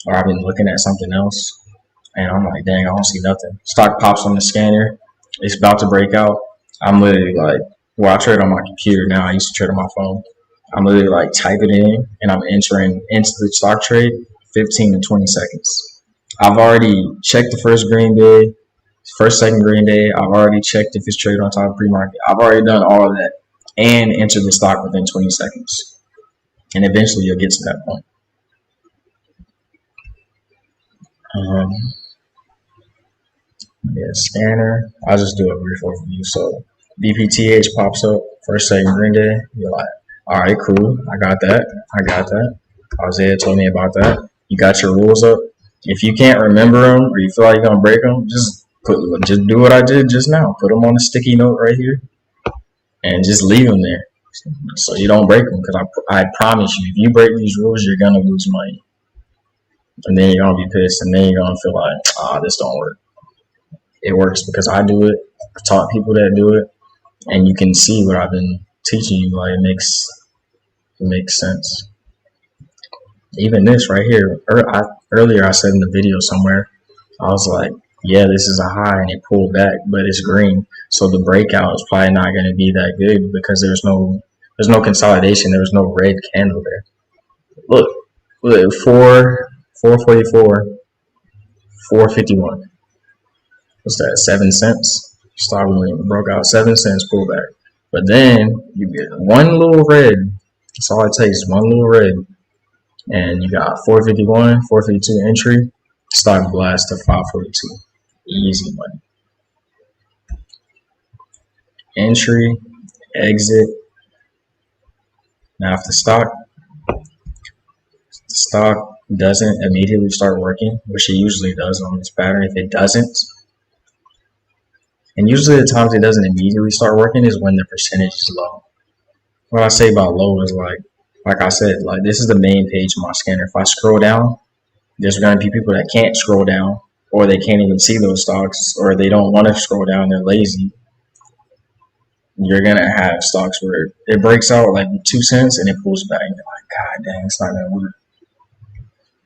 or I've been looking at something else, and I'm like, dang, I don't see nothing. Stock pops on the scanner, it's about to break out. I'm literally like, well, I trade on my computer now. I used to trade on my phone. I'm literally like type it in and I'm entering into the stock trade 15 to 20 seconds. I've already checked the first green day, first, second green day. I've already checked if it's traded on top of pre-market. I've already done all of that and entered the stock within 20 seconds. And eventually you'll get to that point. Yeah, scanner. I'll just do a brief overview. So BPTH pops up, first, second green day. You're like, all right, cool. I got that. Isaiah told me about that. You got your rules up. If you can't remember them or you feel like you're gonna break them, just do what I did just now. Put them on a sticky note right here, and just leave them there so you don't break them. Because I promise you, if you break these rules, you're gonna lose money, and then you're gonna be pissed, and then you're gonna feel like, this don't work. It works because I do it. I've taught people that do it, and you can see what I've been teaching you. Like it makes sense. Even this right here, earlier I said in the video somewhere, I was like, yeah, this is a high and it pulled back, but it's green. So the breakout is probably not going to be that good because there's no consolidation. There was no red candle there. Look, 444, 451. What's that, 7 cents? Stock broke out 7 cents pullback. But then you get one little red. That's all it takes, one little red. And you got 451, 452 entry, stock blast to 542. Easy money. Entry, exit. Now if the stock doesn't immediately start working, which it usually does on this pattern, if it doesn't, and usually the times it doesn't immediately start working is when the percentage is low. What I say about low is like I said, like this is the main page of my scanner. If I scroll down, there's going to be people that can't scroll down, or they can't even see those stocks, or they don't want to scroll down, they're lazy. You're going to have stocks where it breaks out like 2 cents and it pulls back. And you're like, God dang, it's not going to work.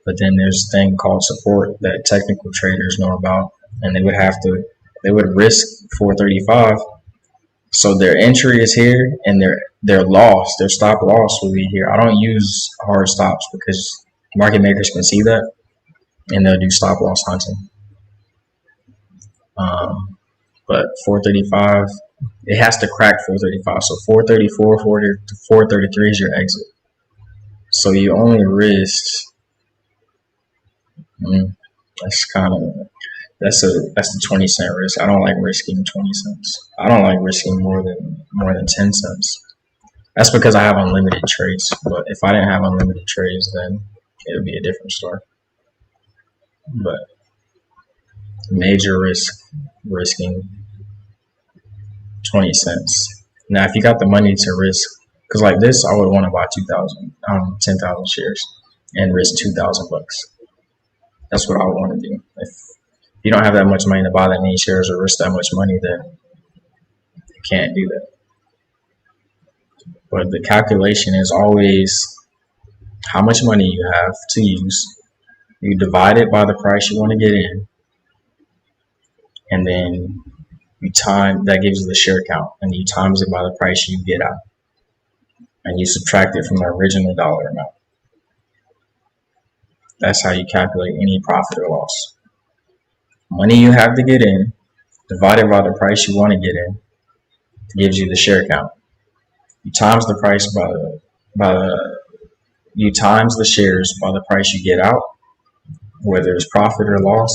But then there's a thing called support that technical traders know about, and they would risk 435. So their entry is here, and their loss, their stop loss will be here. I don't use hard stops because market makers can see that, and they'll do stop loss hunting. But 435, it has to crack 435. So 434, 433 is your exit. So you only risk. That's the 20 cent risk. I don't like risking 20 cents. I don't like risking more than 10 cents. That's because I have unlimited trades. But if I didn't have unlimited trades, then it would be a different story. But major risking 20 cents. Now, if you got the money to risk, because like this, I would want to buy 10,000 shares and risk $2,000. That's what I would want to do. If you don't have that much money to buy that many shares or risk that much money, then you can't do that. But the calculation is always how much money you have to use. You divide it by the price you want to get in, and then that gives you the share count, and you times it by the price you get out, and you subtract it from the original dollar amount. That's how you calculate any profit or loss. Money you have to get in, divided by the price you want to get in, gives you the share count. You times the price you times the shares by the price you get out, whether it's profit or loss,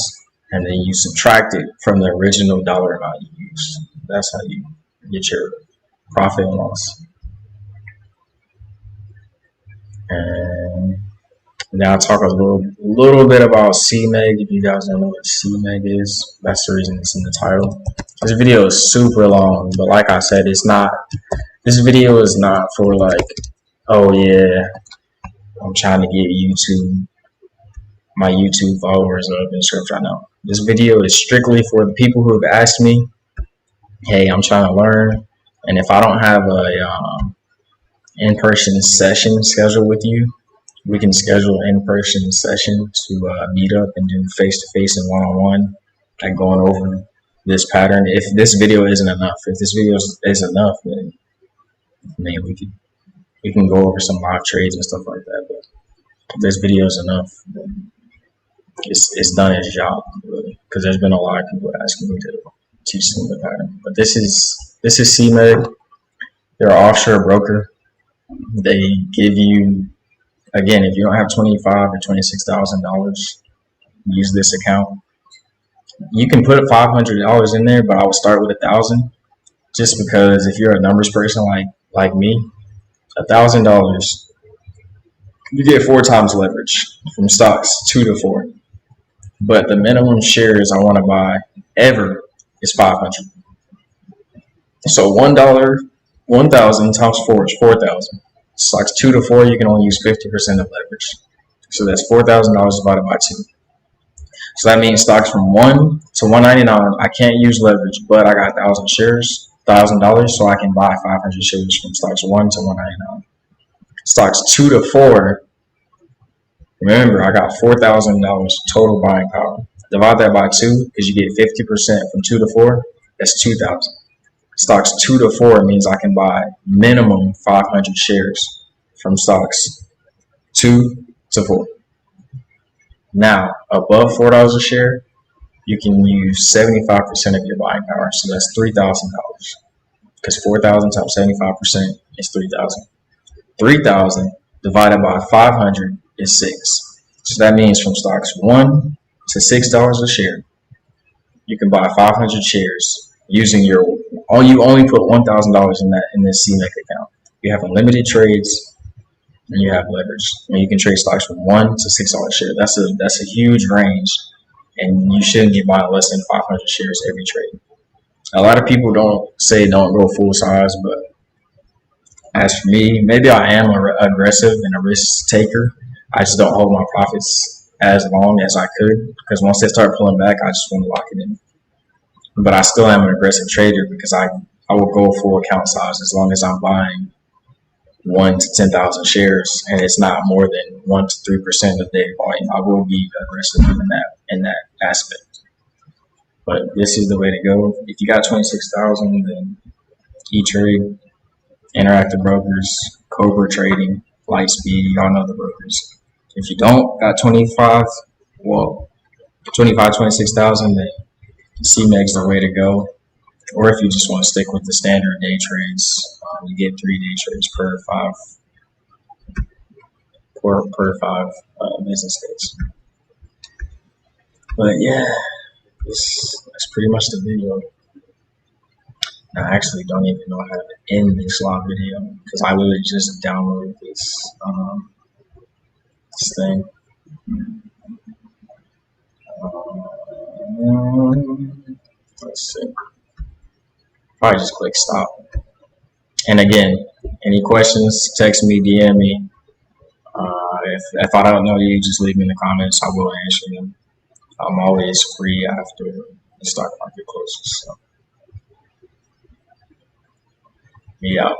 and then you subtract it from the original dollar amount you use. That's how you get your profit and loss. And now I'll talk a little bit about CMEG. If you guys don't know what CMEG is, that's the reason it's in the title. This video is super long, but like I said, this video is not for like, oh yeah, I'm trying to get my YouTube followers up and stuff right now. This video is strictly for the people who have asked me, hey, I'm trying to learn, and if I don't have in-person session scheduled with you, we can schedule an in-person session to meet up and do face-to-face and one-on-one, like going over this pattern. If this video isn't enough, if this video is enough, then we can go over some live trades and stuff like that. But if this video is enough, then it's done its job, really, because there's been a lot of people asking me to teach them the pattern. But this is CMEG. They're an offshore broker. They give you, again, if you don't have $25,000 or $26,000, use this account. You can put $500 in there, but I would start with $1,000, just because if you're a numbers person like me, $1,000, you get 4 times leverage from stocks 2 to 4. But the minimum shares I want to buy ever is 500. So $1, 1,000 times 4 is 4,000. Stocks 2 to 4, you can only use 50% of leverage. So that's $4,000 divided by 2. So that means stocks from 1 to 199, I can't use leverage, but I got 1,000 shares, $1,000, so I can buy 500 shares from stocks 1 to 199. Stocks 2 to 4, remember, I got $4,000 total buying power. Divide that by 2, because you get 50% from 2 to 4, that's 2,000. Stocks 2 to 4 means I can buy minimum 500 shares from stocks 2 to 4. Now, above $4 a share, you can use 75% of your buying power. So that's $3,000, because 4,000 times 75% is 3,000. 3,000 divided by 500 is 6. So that means from stocks 1 to $6 a share, you can buy 500 shares using you only put $1,000 in this CMEG account. You have unlimited trades and you have leverage, and you can trade stocks from $1 to $6 a share. That's a huge range, and you shouldn't be buying less than 500 shares every trade. A lot of people don't go full size, but as for me, maybe I am aggressive and a risk taker. I just don't hold my profits as long as I could, because once they start pulling back, I just want to lock it in. But I still am an aggressive trader, because I will go full account size as long as I'm buying 1 to 10,000 shares, and it's not more than 1 to 3% of their volume. I will be aggressive in that aspect. But this is the way to go. If you got 26,000, then E-Trade, Interactive Brokers, Cobra Trading, Lightspeed, y'all know the brokers. If you don't got 26,000, then CMEG's the way to go. Or if you just want to stick with the standard day trades, you get 3 day trades per 5 business days. But yeah, that's pretty much the video. I actually don't even know how to end this live video, because I literally just downloaded this thing. Let's see. Probably just click stop. And again, any questions, text me, DM me. If I don't know you, just leave me in the comments. I will answer them. I'm always free after the stock market closes. So, yeah.